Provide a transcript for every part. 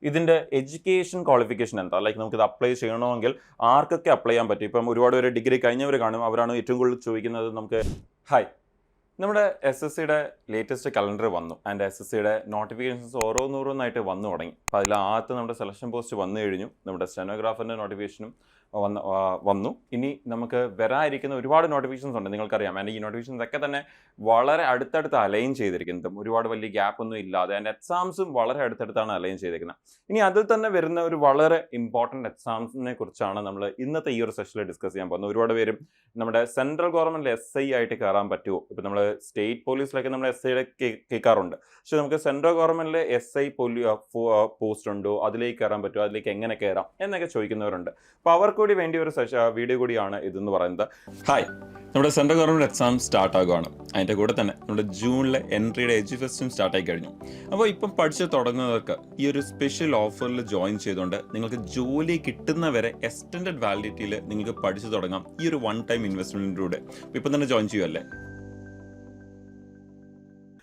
ഇതിൻ്റെ education qualification എന്താ, like നമുക്കിത് അപ്ലൈ ചെയ്യണമെങ്കിൽ ആർക്കൊക്കെ അപ്ലൈ ചെയ്യാൻ പറ്റും? ഇപ്പം ഒരുപാട് പേര് ഡിഗ്രി കഴിഞ്ഞവർ കാണും, അവരാണ് ഏറ്റവും കൂടുതൽ ചോദിക്കുന്നത്. നമുക്ക് ഹായ്, നമ്മുടെ SSCയുടെ ലേറ്റസ്റ്റ് കലണ്ടർ വന്നു ആൻഡ് SSCയുടെ നോട്ടിഫിക്കേഷൻസ് ഓരോന്നോരോന്നായിട്ട് വന്നു തുടങ്ങി. അപ്പോൾ അതിൽ ആദ്യത്തെ നമ്മുടെ സെലക്ഷൻ പോസ്റ്റ് വന്നു കഴിഞ്ഞു, നമ്മുടെ സ്റ്റെനോഗ്രാഫറിൻ്റെ നോട്ടിഫിക്കേഷനും വന്നു. ഇനി നമുക്ക് വരാതിരിക്കുന്ന ഒരുപാട് നോട്ടിഫിക്കേഷൻസ് ഉണ്ട്, നിങ്ങൾക്കറിയാം. ആൻഡ് ഈ നോട്ടിഫിക്കേഷൻസ് ഒക്കെ തന്നെ വളരെ അടുത്തടുത്ത് അലൈൻ ചെയ്തിരിക്കുന്നതും ഒരുപാട് വലിയ ഗ്യാപ്പ് ഒന്നും ഇല്ലാതെ, ആൻഡ് എക്സാംസും വളരെ അടുത്തടുത്താണ് അലൈൻ ചെയ്തിരിക്കുന്നത്. ഇനി അതിൽ തന്നെ വരുന്ന ഒരു വളരെ ഇമ്പോർട്ടൻറ്റ് എക്സാംസിനെ കുറിച്ചാണ് നമ്മൾ ഇന്നത്തെ ഈ ഒരു സെഷനിൽ ഡിസ്കസ് ചെയ്യാൻ പോകുന്നത്. ഒരുപാട് പേരും നമ്മുടെ സെൻട്രൽ ഗവൺമെൻറ് SI ആയിട്ട് കയറാൻ പറ്റുമോ? ഇപ്പം നമ്മൾ സ്റ്റേറ്റ് പോലീസിലൊക്കെ നമ്മൾ SIയുടെ കേൾക്കാറുണ്ട്, പക്ഷെ നമുക്ക് സെൻട്രൽ ഗവൺമെൻറ്റിലെ SI പോസ്റ്റ് ഉണ്ടോ, അതിലേക്ക് കയറാൻ പറ്റുമോ, അതിലേക്ക് എങ്ങനെ കയറാം എന്നൊക്കെ ചോദിക്കുന്നവരുണ്ട്. അപ്പോൾ അവർക്ക് കൂടി വേണ്ടി ഒരു വീഡിയോ കൂടിയാണ് ഇതെന്ന് പറയുന്നത്. ഹായ്, നമ്മുടെ സെൻട്രൽ ഗവൺമെൻറ് എക്സാം സ്റ്റാർട്ട് ആകുകയാണ്. അതിൻ്റെ കൂടെ തന്നെ നമ്മുടെ ജൂണിലെ എൻട്രിയുടെ എഡ്യൂഫെസ്റ്റും സ്റ്റാർട്ടായി കഴിഞ്ഞു. അപ്പോൾ ഇപ്പം പഠിച്ച് തുടങ്ങുന്നവർക്ക് ഈ ഒരു സ്പെഷ്യൽ ഓഫറിൽ ജോയിൻ ചെയ്തുകൊണ്ട് നിങ്ങൾക്ക് ജോലി കിട്ടുന്നവരെ എക്സ്റ്റൻഡഡ് വാലിഡിറ്റിയിൽ നിങ്ങൾക്ക് പഠിച്ചു തുടങ്ങാം ഈ ഒരു വൺ ടൈം ഇൻവെസ്റ്റ്മെൻറ്റിലൂടെ. ഇപ്പം തന്നെ ജോയിൻ ചെയ്യുമല്ലേ?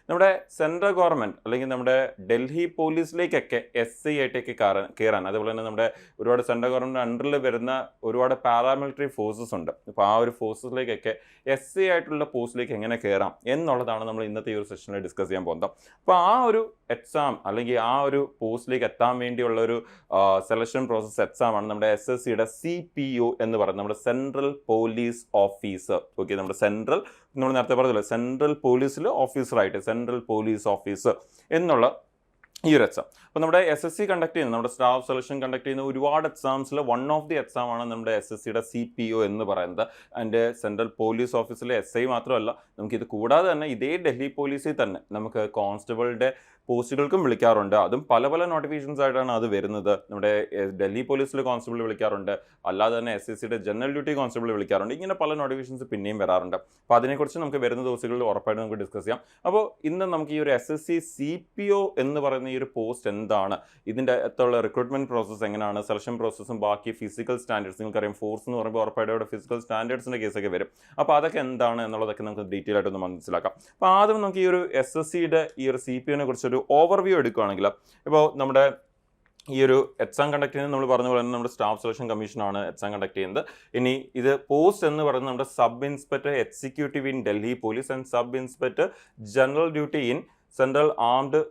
നമ്മുടെ സെൻട്രൽ ഗവൺമെൻറ് അല്ലെങ്കിൽ നമ്മുടെ ഡൽഹി പോലീസിലേക്കൊക്കെ SI ആയിട്ടൊക്കെ കയറാൻ, അതുപോലെ തന്നെ നമ്മുടെ ഒരുപാട് സെൻട്രൽ ഗവൺമെൻറ് അണ്ടറിൽ വരുന്ന ഒരുപാട് പാരാമിലിറ്ററി ഫോഴ്സസ് ഉണ്ട്. അപ്പോൾ ആ ഒരു ഫോഴ്സസിലേക്കൊക്കെ SI ആയിട്ടുള്ള പോസ്റ്റിലേക്ക് എങ്ങനെ കയറാം എന്നുള്ളതാണ് നമ്മൾ ഇന്നത്തെ ഈ ഒരു സെഷനിൽ ഡിസ്കസ് ചെയ്യാൻ പോകുന്നത്. അപ്പോൾ ആ ഒരു എക്സാം അല്ലെങ്കിൽ ആ ഒരു പോസ്റ്റിലേക്ക് എത്താൻ വേണ്ടിയുള്ള ഒരു സെലക്ഷൻ പ്രോസസ് എക്സാമാണ് നമ്മുടെ SSCയുടെ CPO എന്ന് പറയുന്നത്, നമ്മുടെ സെൻട്രൽ പോലീസ് ഓഫീസർ. ഓക്കെ, നമ്മുടെ നമ്മൾ നേരത്തെ പറഞ്ഞല്ലോ, സെൻട്രൽ പോലീസിൽ ഓഫീസറായിട്ട് സെൻട്രൽ പോലീസ് ഓഫീസർ എന്നുള്ള ഈ ഒരു എക്സാം. അപ്പോൾ നമ്മുടെ SSC കണ്ടക്ട് ചെയ്യുന്ന, നമ്മുടെ സ്റ്റാഫ് സെലക്ഷൻ കണ്ടക്ട് ചെയ്യുന്ന ഒരുപാട് എക്സാംസിൽ വൺ ഓഫ് ദി എക്സാം ആണ് നമ്മുടെ SSCയുടെ CPO എന്ന് പറയുന്നത്. അതിൻ്റെ സെൻട്രൽ പോലീസ് ഓഫീസിലെ SI മാത്രമല്ല, നമുക്കിത് കൂടാതെ തന്നെ ഇതേ ഡൽഹി പോലീസിൽ തന്നെ നമുക്ക് കോൺസ്റ്റബിളിൻ്റെ പോസ്റ്റുകൾക്കും വിളിക്കാറുണ്ട്. അതും പല പല നോട്ടിഫിക്കേഷൻസ് ആയിട്ടാണ് അത് വരുന്നത്. നമ്മുടെ ഡൽഹി പോലീസിൽ കോൺസ്റ്റബിൾ വിളിക്കാറുണ്ട്, അല്ലാതെ തന്നെ SSCയുടെ ജനറൽ ഡ്യൂട്ടി കോൺസ്റ്റബിൾ വിളിക്കാറുണ്ട്. ഇങ്ങനെ പല നോട്ടിഫിക്കേഷൻസ് പിന്നെയും വരാറുണ്ട്. അപ്പോൾ അതിനെക്കുറിച്ച് നമുക്ക് വരുന്ന ദിവസങ്ങളിൽ ഉറപ്പായിട്ട് നമുക്ക് ഡിസ്കസ് ചെയ്യാം. അപ്പോൾ ഇന്ന് നമുക്ക് ഈ ഒരു SSC CPO എന്ന് പറയുന്ന ഈ ഒരു പോസ്റ്റ് എന്താണ്, ഇതിൻ്റെ അകത്തുള്ള റിക്രൂട്ട്മെൻറ്റ് പ്രോസസ്സ് എങ്ങനെയാണ്, സെലക്ഷൻ പ്രോസസ്സും ബാക്കി ഫിസിക്കൽ സ്റ്റാൻഡേർഡ്സ്, നിങ്ങൾക്കറിയാം ഫോഴ്സ് എന്ന് പറയുമ്പോൾ ഉറപ്പായിട്ട് അവിടെ ഫിസിക്കൽ സ്റ്റാൻഡേർഡ്സിൻ്റെ കേസൊക്കെ വരും. അപ്പോൾ അതൊക്കെ എന്താണ് എന്നുള്ളതൊക്കെ നമുക്ക് ഡീറ്റെയിൽ ആയിട്ടൊന്ന് മനസ്സിലാക്കാം. അപ്പോൾ ആദ്യം നമുക്ക് ഈ ഒരു SSCയുടെ ഈ ഒരു CPOനെ കുറിച്ചൊരു ഓവർവ്യൂ എടുക്കുകയാണെങ്കിൽ, ഇപ്പോൾ നമ്മുടെ ഈ ഒരു എക്സാം കണ്ടക്ട് ചെയ്യുന്നത് നമ്മൾ പറഞ്ഞ പോലെ തന്നെ നമ്മുടെ സ്റ്റാഫ് സെലക്ഷൻ കമ്മീഷനാണ് എക്സാം കണ്ടക്ട് ചെയ്യുന്നത്. ഇനി ഇത് പോസ്റ്റ് എന്ന് പറയുന്നത് നമ്മുടെ sub inspector executive in Delhi police and sub inspector general duty in central armed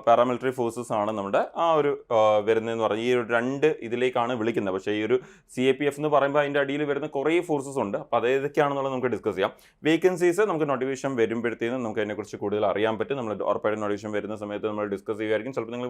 paramilitary forces ആണ് നമ്മുടെ ആ ഒരു വരുന്നതെന്ന് പറഞ്ഞാൽ ഈ ഒരു രണ്ട് ഇതിലേക്കാണ് വിളിക്കുന്നത്. പക്ഷേ ഈ ഒരു CAPF എന്ന് പറയുമ്പോൾ അതിൻ്റെ അടിയിൽ വരുന്ന കുറേ ഫോഴ്സസ് ഉണ്ട്. അപ്പോൾ അതേതൊക്കെയാണെന്നുള്ളത് നമുക്ക് ഡിസ്കസ് ചെയ്യാം. വേക്കൻസീസ് നമുക്ക് നോട്ടിഫിക്കേഷൻ വരുമ്പോഴത്തേനും നമുക്ക് അതിനെക്കുറിച്ച് കൂടുതൽ അറിയാൻ പറ്റും. നമ്മൾ ഉറപ്പായിട്ടും നോട്ടിഫിക്കേഷൻ വരുന്ന സമയത്ത് നമ്മൾ ഡിസ്കസ് ചെയ്യുമായിരിക്കും. ചിലപ്പോൾ നിങ്ങൾ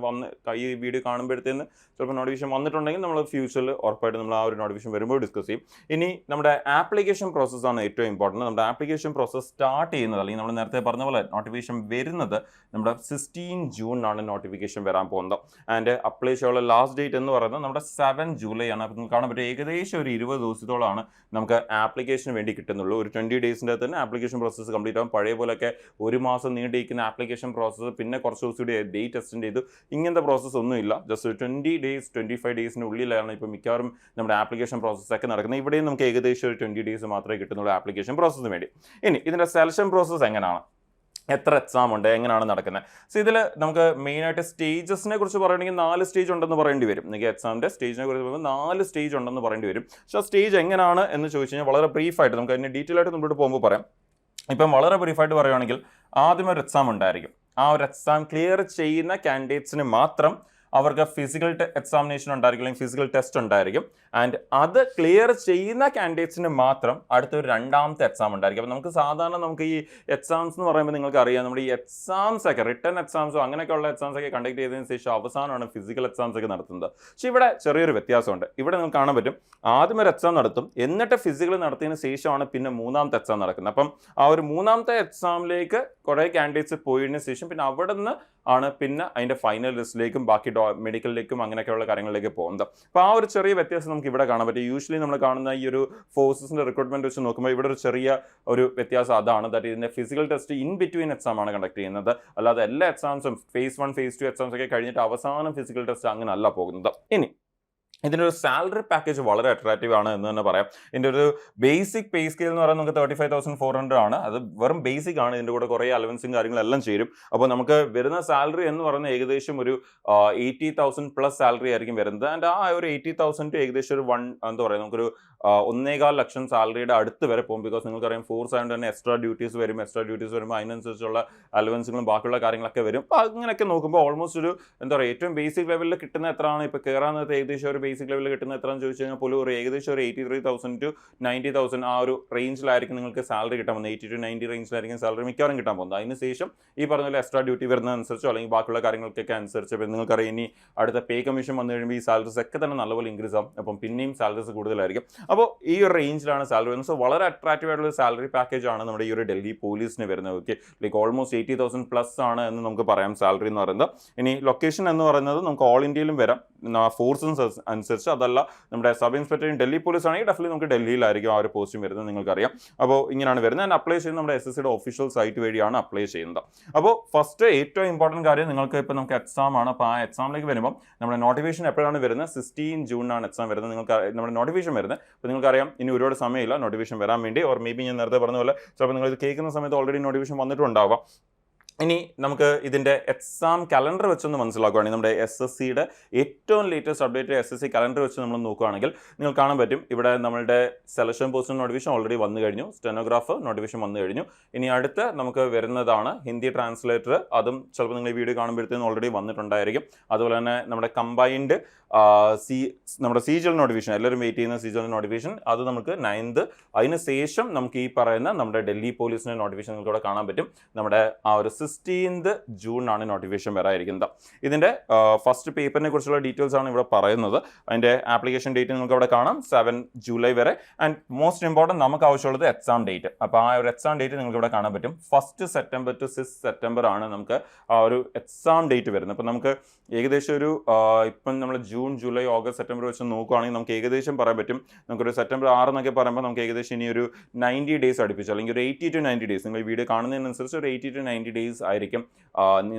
ഈ വീഡിയോ കാണുമ്പോഴത്തേന് ചിലപ്പോൾ നോട്ടിഫിക്കേഷൻ വന്നിട്ടുണ്ടെങ്കിൽ നമ്മൾ ഫ്യൂച്ചറിൽ ഉറപ്പായിട്ടും നമ്മൾ ആ ഒരു നോട്ടിഫിക്കേഷൻ വരുമ്പോൾ ഡിസ്കസ് ചെയ്യും. ഇനി നമ്മുടെ ആപ്ലിക്കേഷൻ പ്രോസസ്സാണ് ഏറ്റവും ഇമ്പോർട്ടൻറ്റ്. നമ്മുടെ ആപ്ലിക്കേഷൻ പ്രോസസ്സ് സ്റ്റാർട്ട് ചെയ്യുന്നത്, അല്ലെങ്കിൽ നമ്മൾ നേരത്തെ പറഞ്ഞ പോലെ നോട്ടിഫിക്കേഷൻ വരുന്നത് നമ്മുടെ 16 ജൂണിനാണ് നോട്ടിഫിക്കേഷൻ വരാൻ പോകുന്നത്. ആൻഡ് അപ്ലൈ ചെയ്യാനുള്ള ലാസ്റ്റ് ഡേറ്റ് എന്ന് പറയുന്നത് നമ്മുടെ 7 ജൂലൈ ആണ്. അപ്പോൾ നമുക്ക് കാണാൻ പറ്റും ഏകദേശം ഒരു 20 ദിവസത്തോളമാണ് നമുക്ക് ആപ്ലിക്കേഷന് വേണ്ടി കിട്ടുന്നുള്ളൂ. ഒരു 20 ഡേയ്സിൻ്റെ തന്നെ ആപ്ലിക്കേഷൻ പ്രോസസ്സ് കംപ്ലീറ്റ് ആകും. പഴയ പോലെയൊക്കെ ഒരു മാസം നീണ്ടിരിക്കുന്ന ആപ്ലിക്കേഷൻ പ്രോസസ്സ് പിന്നെ കുറച്ച് ദിവസം കൂടി ഡേറ്റ് എക്സ്റ്റെൻഡ് ചെയ്തു, ഇങ്ങനത്തെ പ്രോസസ്സ് ഒന്നുമില്ല. ജസ്റ്റ് 20 ഡേയ്സ് 25 ഡേയ്സിന് ഉള്ളിലാണ് ഇപ്പോൾ മിക്കവാറും നമ്മുടെ ആപ്ലിക്കേഷൻ പ്രോസസ്സൊക്കെ നടക്കുന്നത്. ഇവിടെയും നമുക്ക് ഏകദേശം ഒരു 20 ഡേയ്സ് മാത്രമേ കിട്ടുന്നുള്ളൂ ആപ്ലിക്കേഷൻ പ്രോസസ്സിന് വേണ്ടി. ഇനി ഇതിൻ്റെ സെലക്ഷൻ പ്രോസസ്സ് എങ്ങനെയാണ്, എത്ര എക്സാം ഉണ്ട്, എങ്ങനെയാണ് നടക്കുന്നത്? സോ ഇതിൽ നമുക്ക് മെയിനായിട്ട് സ്റ്റേജസിനെ കുറിച്ച് പറയുകയാണെങ്കിൽ 4 സ്റ്റേജ് ഉണ്ടെന്ന് പറയേണ്ടി വരും. നിങ്ങൾക്ക് എക്സാമിൻ്റെ സ്റ്റേജിനെ കുറിച്ച് പറയുമ്പോൾ 4 സ്റ്റേജ് ഉണ്ടെന്ന് പറയേണ്ടി വരും. പക്ഷേ ആ സ്റ്റേജ് എങ്ങനെയാണ് എന്ന് ചോദിച്ചു കഴിഞ്ഞാൽ വളരെ ബ്രീഫായിട്ട് നമുക്ക് അതിൻ്റെ ഡീറ്റെയിൽ ആയിട്ട് മുമ്പോട്ട് പോകുമ്പോൾ പറയാം. ഇപ്പം വളരെ ബ്രീഫായിട്ട് പറയുകയാണെങ്കിൽ ആദ്യം ഒരു എക്സാം ഉണ്ടായിരിക്കും. ആ ഒരു എക്സാം ക്ലിയർ ചെയ്യുന്ന കാൻഡിഡേറ്റ്സിന് മാത്രം അവർക്ക് ഫിസിക്കൽ എക്സാമിനേഷൻ ഉണ്ടായിരിക്കും, അല്ലെങ്കിൽ ഫിസിക്കൽ ടെസ്റ്റ് ഉണ്ടായിരിക്കും. ആൻഡ് അത് ക്ലിയർ ചെയ്യുന്ന കാൻഡിഡേറ്റ്സിന് മാത്രം അടുത്തൊരു രണ്ടാമത്തെ എക്സാം ഉണ്ടായിരിക്കും. അപ്പോൾ നമുക്ക് സാധാരണ നമുക്ക് ഈ എക്സാംസ് എന്ന് പറയുമ്പോൾ നിങ്ങൾക്ക് അറിയാം, നമ്മുടെ ഈ എക്സാംസ് ഒക്കെ റിട്ടേൺ എക്സാംസോ അങ്ങനെയൊക്കെയുള്ള എക്സാംസ് ഒക്കെ കണ്ടക്ട് ചെയ്തതിന് ശേഷം അവസാനമാണ് ഫിസിക്കൽ എക്സാംസ് ഒക്കെ നടത്തുന്നത്. പക്ഷേ ഇവിടെ ചെറിയൊരു വ്യത്യാസമുണ്ട്. ഇവിടെ നിങ്ങൾക്ക് കാണാൻ പറ്റും, ആദ്യം ഒരു എക്സാം നടത്തും, എന്നിട്ട് ഫിസിക്കൽ നടത്തിയതിന് ശേഷമാണ് പിന്നെ മൂന്നാമത്തെ എക്സാം നടക്കുന്നത്. അപ്പം ആ ഒരു മൂന്നാമത്തെ എക്സാമിലേക്ക് കുറേ കാൻഡിഡേറ്റ്സ് പോയതിന് ശേഷം പിന്നെ അവിടെ നിന്ന് ആണ് പിന്നെ അതിൻ്റെ ഫൈനൽ ലിസ്റ്റിലേക്കും ബാക്കി മെഡിക്കലിലേക്കും അങ്ങനെയൊക്കെയുള്ള കാര്യങ്ങളിലേക്ക് പോകുന്നത്. അപ്പോൾ ആ ഒരു ചെറിയ വ്യത്യാസം നമുക്ക് ഇവിടെ കാണാൻ പറ്റും. യൂഷ്വലി നമ്മൾ കാണുന്ന ഈ ഒരു ഫോഴ്സസിൻ്റെ റിക്രൂട്ട്മെൻറ്റ് വെച്ച് നോക്കുമ്പോൾ ഇവിടെ ഒരു ചെറിയ ഒരു വ്യത്യാസം അതാണ്. ദാറ്റ് ഇതിൻ്റെ physical test in between exam ആണ് കണ്ടക്ട് ചെയ്യുന്നത്. അല്ലാതെ എല്ലാ എക്സാംസും phase 1 phase 2 എക്സാംസ് ഒക്കെ കഴിഞ്ഞിട്ട് അവസാനം ഫിസിക്കൽ ടെസ്റ്റ് അങ്ങനെ അല്ല പോകുന്നത്. ഇനി ഇതിൻ്റെ ഒരു സാലറി പാക്കേജ് വളരെ അട്രാക്റ്റീവ് ആണ് എന്ന് തന്നെ പറയാം. ഇതിൻ്റെ ഒരു ബേസിക് പേ സ്കെയിൽ എന്ന് പറയുന്നത് നമുക്ക് 35,400 ആണ്. അത് വെറും ബേസിക് ആണ്. ഇതിൻ്റെ കൂടെ കുറേ അലവൻസും കാര്യങ്ങളെല്ലാം ചേരും. അപ്പോൾ നമുക്ക് വരുന്ന സാലറി എന്ന് പറയുന്നത് ഏകദേശം ഒരു 80,000 പ്ലസ് സാലറി ആയിരിക്കും വരുന്നത്. ആൻഡ് ആ ഒരു 80,000 ടു ഏകദേശം ഒരു എന്താ പറയുക, നമുക്കൊരു 1.25 ലക്ഷം സാലറിയുടെ അടുത്ത് വരെ പോകും. ബിക്കോസ് നിങ്ങൾക്കറിയാം ഫോഴ്സ് ആയതുകൊണ്ട് തന്നെ എക്സ്ട്രാ ഡ്യൂട്ടീസ് വരുമ്പോൾ അതിനനുസരിച്ചുള്ള അലവൻസുകളും ബാക്കിയുള്ള കാര്യങ്ങളൊക്കെ വരും. അപ്പോൾ അങ്ങനെയൊക്കെ നോക്കുമ്പോൾ ഓൾമോസ്റ്റ് ഒരു എന്താ പറയുക, ഏറ്റവും ബേസിക് ലെവലിൽ കിട്ടുന്ന എത്രയാണ് ഇപ്പോൾ കയറാൻ നേരത്തെ ഏകദേശം ഒരു ബേസിക് ലെവലിൽ കിട്ടുന്ന എത്രയെന്ന് ചോദിച്ചു കഴിഞ്ഞാൽ പോലും ഒരു ഏകദേശം ഒരു 83,000 ടു 90,000 ആ ഒരു റേഞ്ചിലായിരിക്കും നിങ്ങൾക്ക് സാലറി കിട്ടാൻ പോകുന്നത്. 80 to 90 റേഞ്ചിലായിരിക്കും സാലറി മിക്കവാറും കിട്ടാൻ പോകുന്നത്. അതിനുശേഷം ഈ പറഞ്ഞ പോലെ എക്സ്ട്രാ ഡ്യൂട്ടി വരുന്നതനുസരിച്ചോ അല്ലെങ്കിൽ ബാക്കിയുള്ള കാര്യങ്ങൾക്കൊക്കെ അനുസരിച്ച് ഇപ്പം നിങ്ങൾക്കറിയാം ഇനി അടുത്ത പേ കമ്മീഷൻ വന്നു കഴിയുമ്പോൾ ഈ സാലറീസ് ഒക്കെ തന്നെ നല്ലപോലെ ഇൻക്രീസ് ആവും. അപ്പം പിന്നെയും സാലറീസ് കൂടുതലായിരിക്കും. അപ്പോൾ ഈ ഒരു റേഞ്ചിലാണ് സാലറി വരുന്നത്. സോ വളരെ അട്രാക്റ്റീവ് ആയിട്ടുള്ള സാലറി പാക്കേജ് ആണ് നമ്മുടെ ഈ ഒരു ഡൽഹി പോലീസിന് വരുന്നത്. ഓക്കെ, ലൈക്ക് ഓൾമോസ്റ്റ് 80,000 പ്ലസ് ആണ് എന്ന് നമുക്ക് പറയാം സാലറി എന്ന് പറയുന്നത്. ഇനി ലൊക്കേഷൻ എന്ന് പറയുന്നത് നമുക്ക് ഓൾ ഇന്ത്യയിലും വരാം ഫോഴ്സിന് അനുസരിച്ച്. അതല്ല നമ്മുടെ സബ് ഇൻസ്പെക്ടർ ഡൽഹി പോലീസ് ആണെങ്കിൽ ഡെഫിനറ്റ്ലി നമുക്ക് ഡൽഹിയിലായിരിക്കും ആ ഒരു പോസ്റ്റും വരുന്നത്, നിങ്ങൾക്കറിയാം. അപ്പോൾ ഇങ്ങനെയാണ് വരുന്നത്. ആൻഡ് അപ്ലൈ ചെയ്യുന്നത് നമ്മുടെ SSCയുടെ ഒഫീഷ്യൽ സൈറ്റ് വഴിയാണ് അപ്ലൈ ചെയ്യുന്നത്. അപ്പോൾ ഫസ്റ്റ് ഏറ്റവും ഇമ്പോർട്ടൻറ്റ് കാര്യം, നിങ്ങൾക്ക് ഇപ്പോൾ നമുക്ക് എക്സാം ആണ്. അപ്പോൾ ആ എക്സാമിലേക്ക് വരുമ്പോൾ നമ്മുടെ നോട്ടിഫിക്കേഷൻ എപ്പോഴാണ് വരുന്നത്? 16 ജൂണിനാണ് എക്സാം വരുന്നത്. നിങ്ങൾക്ക് നമ്മുടെ നോട്ടിഫിക്കേഷൻ വരുന്നത്. അപ്പോൾ നിങ്ങൾക്കറിയാം ഇനി ഒരുപാട് സമയമില്ല നോട്ടിഫിക്കേഷൻ വരാൻ വേണ്ടി. ഓർ മേ ബി ഞാൻ നേരത്തെ പറഞ്ഞ പോലെ ചിലപ്പോൾ നിങ്ങൾ ഇത് കേൾക്കുന്ന സമയത്ത് ഓൾറെഡി നോട്ടിഫിക്കേഷൻ വന്നിട്ടുണ്ടാവാം. ഇനി നമുക്ക് ഇതിൻ്റെ എക്സാം കലണ്ടർ വെച്ചൊന്ന് മനസ്സിലാക്കുകയാണെങ്കിൽ നമ്മുടെ SSCയുടെ ഏറ്റവും ലേറ്റസ്റ്റ് അപ്ഡേറ്റ് SSC കലണ്ടർ വെച്ച് നമ്മൾ നോക്കുകയാണെങ്കിൽ നിങ്ങൾ കാണാൻ പറ്റും. ഇവിടെ നമ്മളുടെ സെലക്ഷൻ പോസ്റ്റ് നോട്ടിഫിക്കേഷൻ ഓൾറെഡി വന്നു കഴിഞ്ഞു. സ്റ്റെനോഗ്രാഫ് നോട്ടിഫിക്കേഷൻ വന്നു കഴിഞ്ഞു. ഇനി അടുത്ത് നമുക്ക് വരുന്നതാണ് ഹിന്ദി ട്രാൻസ്ലേറ്റർ. അതും ചിലപ്പോൾ നിങ്ങൾ ഈ വീഡിയോ കാണുമ്പോഴത്തേക്കും ഓൾറെഡി വന്നിട്ടുണ്ടായിരിക്കും. അതുപോലെ തന്നെ നമ്മുടെ കമ്പൈൻഡ് നമ്മുടെ സീജൽ നോട്ടിഫിക്കേഷൻ, എല്ലാവരും വെയിറ്റ് ചെയ്യുന്ന സീജൽ നോട്ടിഫിക്കേഷൻ, അത് നമുക്ക് 9th. അതിന് ശേഷം നമുക്ക് ഈ പറയുന്ന നമ്മുടെ ഡൽഹി പോലീസിൻ്റെ നോട്ടിഫിക്കേഷൻ നിങ്ങൾക്ക് ഇവിടെ കാണാൻ പറ്റും. നമ്മുടെ ആ ഒരു 16th ജൂണിനാണ് നോട്ടിഫിക്കേഷൻ വരാതിരിക്കുന്നത്. ഇതിൻ്റെ ഫസ്റ്റ് പേപ്പറിനെ കുറിച്ചുള്ള ഡീറ്റെയിൽസ് ആണ് ഇവിടെ പറയുന്നത്. അതിൻ്റെ ആപ്ലിക്കേഷൻ ഡേറ്റ് നിങ്ങൾക്ക് അവിടെ കാണാം 7 ജൂലൈ വരെ. ആൻഡ് മോസ്റ്റ് ഇമ്പോർട്ടൻറ്റ് നമുക്ക് ആവശ്യമുള്ളത് എക്സാം ഡേറ്റ്. അപ്പോൾ ആ ഒരു എക്സാം ഡേറ്റ് നിങ്ങൾക്ക് ഇവിടെ കാണാൻ പറ്റും. 1 സെപ്റ്റംബർ ടു 6 സെപ്റ്റംബർ ആണ് നമുക്ക് ആ ഒരു എക്സാം ഡേറ്റ് വരുന്നത്. അപ്പോൾ നമുക്ക് ഏകദേശം ഒരു ഇപ്പം നമ്മൾ ജൂൺ, ജൂലൈ, ഓഗസ്റ്റ്, സെപ്റ്റംബർ വെച്ച് നോക്കുകയാണെങ്കിൽ നമുക്ക് ഏകദേശം പറയാൻ പറ്റും. നമുക്കൊരു സെപ്റ്റംബർ 6 എന്നൊക്കെ പറയുമ്പോൾ നമുക്ക് ഏകദേശം ഇനി ഒരു 90 ഡേയ്സ് അടുപ്പിച്ചു, അല്ലെങ്കിൽ ഒരു 80 to 90 ഡേയ്സ്. നിങ്ങൾ വീഡിയോ കാണുന്നതിനനുസരിച്ച് ഒരു 80 to 90 ഡേയ്സ് ആയിരിക്കും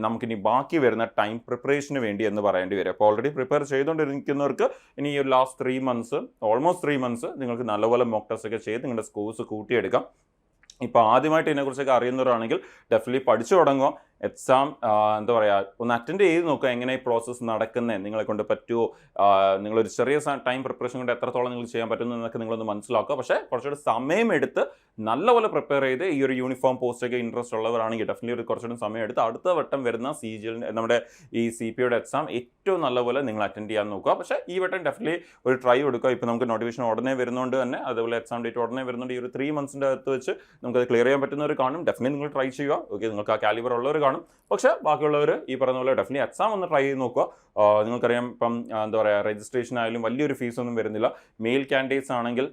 നമുക്കിനി ബാക്കി വരുന്ന ടൈം പ്രിപ്പറേഷന് വേണ്ടി എന്ന് പറയേണ്ടി വരും. അപ്പോൾ ഓൾറെഡി പ്രിപ്പയർ ചെയ്തുകൊണ്ടിരിക്കുന്നവർക്ക് ഇനി ഈ ലാസ്റ്റ് 3 months, ഓൾമോസ്റ്റ് 3 months നിങ്ങൾക്ക് നല്ലപോലെ മോക്ക് ടെസ്റ്റ് ഒക്കെ ചെയ്ത് നിങ്ങളുടെ സ്കോർസ് കൂട്ടിയെടുക്കാം. ഇപ്പോൾ ആദ്യമായിട്ട് ഇതിനെക്കുറിച്ചൊക്കെ അറിയുന്നവരാണെങ്കിൽ ഡെഫിനറ്റ്ലി പഠിച്ചു തുടങ്ങുക. എക്സാം എന്താ പറയുക, ഒന്ന് അറ്റൻഡ് ചെയ്ത് നോക്കുക. എങ്ങനെ ഈ പ്രോസസ്സ് നടക്കുന്നത്, നിങ്ങളെ കൊണ്ട് പറ്റുമോ, നിങ്ങളൊരു ചെറിയ ടൈം പ്രിപ്പറേഷൻ കൊണ്ട് എത്രത്തോളം നിങ്ങൾ ചെയ്യാൻ പറ്റുന്നു എന്നൊക്കെ നിങ്ങളൊന്ന് മനസ്സിലാക്കുക. പക്ഷേ കുറച്ചുകൂടി സമയമെടുത്ത് നല്ലപോലെ പ്രിപ്പയർ ചെയ്ത് ഈ ഒരു യൂണിഫോം പോസ്റ്റൊക്കെ ഇൻട്രസ്റ്റ് ഉള്ളവരാണെങ്കിൽ ഡെഫിനറ്റ്ലി ഒരു കുറച്ചുകൂടി സമയമെടുത്ത് അടുത്ത വട്ടം വരുന്ന നമ്മുടെ ഈ CPയുടെ എക്സാം ഏറ്റവും നല്ലപോലെ നിങ്ങൾ അറ്റൻഡ് ചെയ്യാൻ നോക്കുക. പക്ഷേ ഈ വട്ടം ഡെഫിനറ്റ്ലി ഒരു ട്രൈ കൊടുക്കുക. ഇപ്പോൾ നമുക്ക് നോട്ടിഫിക്കേഷൻ ഉടനെ വരുന്നതുകൊണ്ട് തന്നെ, അതുപോലെ എക്സാം ഡേറ്റ് ഉടനെ വരുന്നുണ്ട്. ഈ ഒരു 3 months അകത്ത് വെച്ച് നമുക്കത് ക്ലിയർ ചെയ്യാൻ പറ്റുന്നവർ കാണും. ഡെഫിനറ്റ്ലി നിങ്ങൾ ട്രൈ ചെയ്യുക. ഓക്കെ, നിങ്ങൾക്ക് ആ കാലിബർ ഉള്ളവർ കാണും. പക്ഷേ ബാക്കിയുള്ളവർ ഈ പറഞ്ഞ പോലെ ഡെഫിനറ്റ്ലി എക്സാം ഒന്ന് ട്രൈ ചെയ്ത് നോക്കുക. നിങ്ങൾക്കറിയാം ഇപ്പം എന്താ പറയുക, രജിസ്ട്രേഷൻ ആയാലും വലിയൊരു ഫീസൊന്നും വരുന്നില്ല. മെയിൽ കാൻഡിഡേറ്റ്സ് ആണെങ്കിൽ,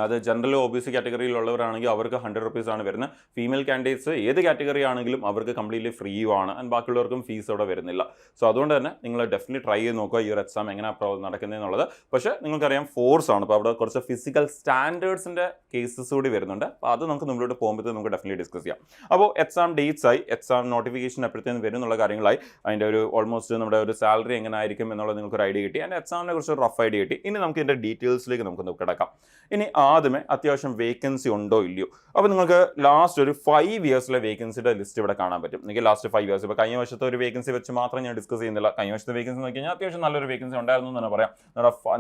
അത് ജനറൽ OBC കാറ്റഗറിയിലുള്ളവരാണെങ്കിൽ അവർക്ക് 100 rupees ആണ് വരുന്നത്. ഫീമെയിൽ കാൻഡിഡേറ്റ്സ് ഏത് കാറ്റഗറി ആണെങ്കിലും അവർക്ക് കംപ്ലീറ്റ്ലി ഫ്രീ ആണ്. ആൻഡ് ബാക്കിയുള്ളവർക്കും ഫീസ് അവിടെ വരുന്നില്ല. സോ അതുകൊണ്ട് തന്നെ നിങ്ങൾ ഡെഫിനറ്റ്ലി ട്രൈ ചെയ്ത് നോക്കുക ഈ ഒരു എക്സാം എങ്ങനെ നടക്കുന്നതെന്നുള്ളത്. പക്ഷേ നിങ്ങൾക്കറിയാം ഫോഴ്സ് ആണ്. അപ്പോൾ അവിടെ കുറച്ച് ഫിസിക്കൽ സ്റ്റാൻഡേർഡ്സിൻ്റെ കേസസ് കൂടി വരുന്നുണ്ട്. അപ്പോൾ അത് നമുക്ക് മുന്നോട്ട് പോകുമ്പോഴത്തേക്ക് നമുക്ക് ഡെഫിനറ്റ്ലി ഡിസ്കസ് ചെയ്യാം. അപ്പോൾ എക്സാം ഡേറ്റ്സ് ആയി, എക്സാം നോട്ടിഫിക്കേഷൻ എപ്പോഴത്തേക്കും വരും എന്നുള്ള കാര്യങ്ങളായി, അതിൻ്റെ ഒരു ഓൾമോസ്റ്റ് നമ്മുടെ ഒരു സാലറി എങ്ങനെ ആയിരിക്കും എന്നുള്ളത് നിങ്ങൾക്കൊരു ഐഡിയ കിട്ടി. ആൻഡ് എക്സാമിനെ കുറിച്ച് ഒരു റഫ് ഐഡിയ കിട്ടി. ഇനി നമുക്ക് ഇതിൻ്റെ ഡീറ്റെയിൽസിലേക്ക് നമുക്ക് കിടക്കാം. ഇനി ആദ്യമേ അത്യാവശ്യം വേക്കൻസി ഉണ്ടോ ഇല്ലയോ. അപ്പോൾ നിങ്ങൾക്ക് ലാസ്റ്റ് ഒരു 5 yearsലെ വേക്കൻസിയുടെ ലിസ്റ്റ് ഇവിടെ കാണാൻ പറ്റും. എനിക്ക് ലാസ്റ്റ് 5 years, ഇപ്പോൾ കഴിഞ്ഞ വർഷത്തെ ഒരു വേക്കൻസി വെച്ച് മാത്രം ഞാൻ ഡിസ്കസ് ചെയ്യുന്നില്ല. കഴിഞ്ഞ വർഷത്തെ വേക്കൻസി നോക്കി കഴിഞ്ഞാൽ അത്യാവശ്യം നല്ലൊരു വേക്കൻസി ഉണ്ടായിരുന്നു എന്ന് തന്നെ പറയാം.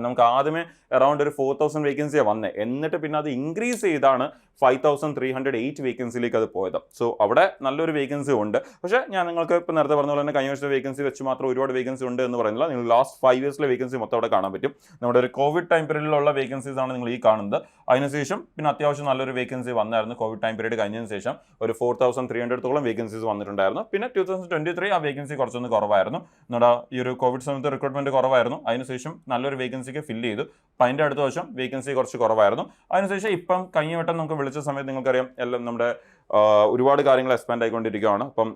നമുക്ക് ആദ്യമേ അറൗണ്ട് ഒരു 4,000 വേക്കൻസിയാണ് വന്നത്. എന്നിട്ട് പിന്നെ അത് ഇൻക്രീസ് ചെയ്താണ് 5,308 വേക്കൻസിയിലേക്ക് അത് പോയത്. സോ അവിടെ നല്ലൊരു വേക്കൻസി ഉണ്ട്. പക്ഷേ ഞാൻ നിങ്ങൾക്ക് ഇപ്പോൾ നേരത്തെ പറഞ്ഞ പോലെ തന്നെ കഴിഞ്ഞ വർഷത്തെ വേക്കൻസി വെച്ച് മാത്രം ഒരുപാട് വേക്കൻസി ഉണ്ട് എന്ന് പറയുന്നില്ല. നിങ്ങൾ ലാസ്റ്റ് 5 yearsലെ വേക്കൻസി മൊത്തം അവിടെ കാണാൻ പറ്റും. നമ്മുടെ ഒരു കോവിഡ് ടൈം പീരീഡിലുള്ള വേക്കൻസീസ് ആണ് നിങ്ങൾ ഈ കാണുന്നത്. അതിനുശേഷം പിന്നെ അത്യാവശ്യം നല്ലൊരു വേക്കൻസി വന്നായിരുന്നു. കോവിഡ് ടൈം പീരീഡ് കഴിഞ്ഞതിന് ശേഷം ഒരു 4,300 വേക്കൻസീസ് വന്നിട്ടുണ്ടായിരുന്നു. പിന്നെ 2023 ആ വേക്കൻസി കുറച്ചൊന്ന് കുറവായിരുന്നു. നമ്മുടെ ഈ ഒരു കോവിഡ് സമയത്ത് റിക്രൂട്ട്മെന്റ് കുറവായിരുന്നു. അതിനുശേഷം നല്ലൊരു വേക്കൻസിക്ക് ഫില്ല് ചെയ്തു. അപ്പം അതിൻ്റെ അടുത്ത വർഷം വേക്കൻസി കുറച്ച് കുറവായിരുന്നു. അതിനുശേഷം ഇപ്പം കഴിഞ്ഞ വട്ടം നമുക്ക് വിളിച്ച സമയത്ത് നിങ്ങൾക്കറിയാം എല്ലാം നമ്മുടെ ഒരുപാട് കാര്യങ്ങൾ എക്സ്പാൻഡ് ആയിക്കൊണ്ടിരിക്കുകയാണ്. അപ്പം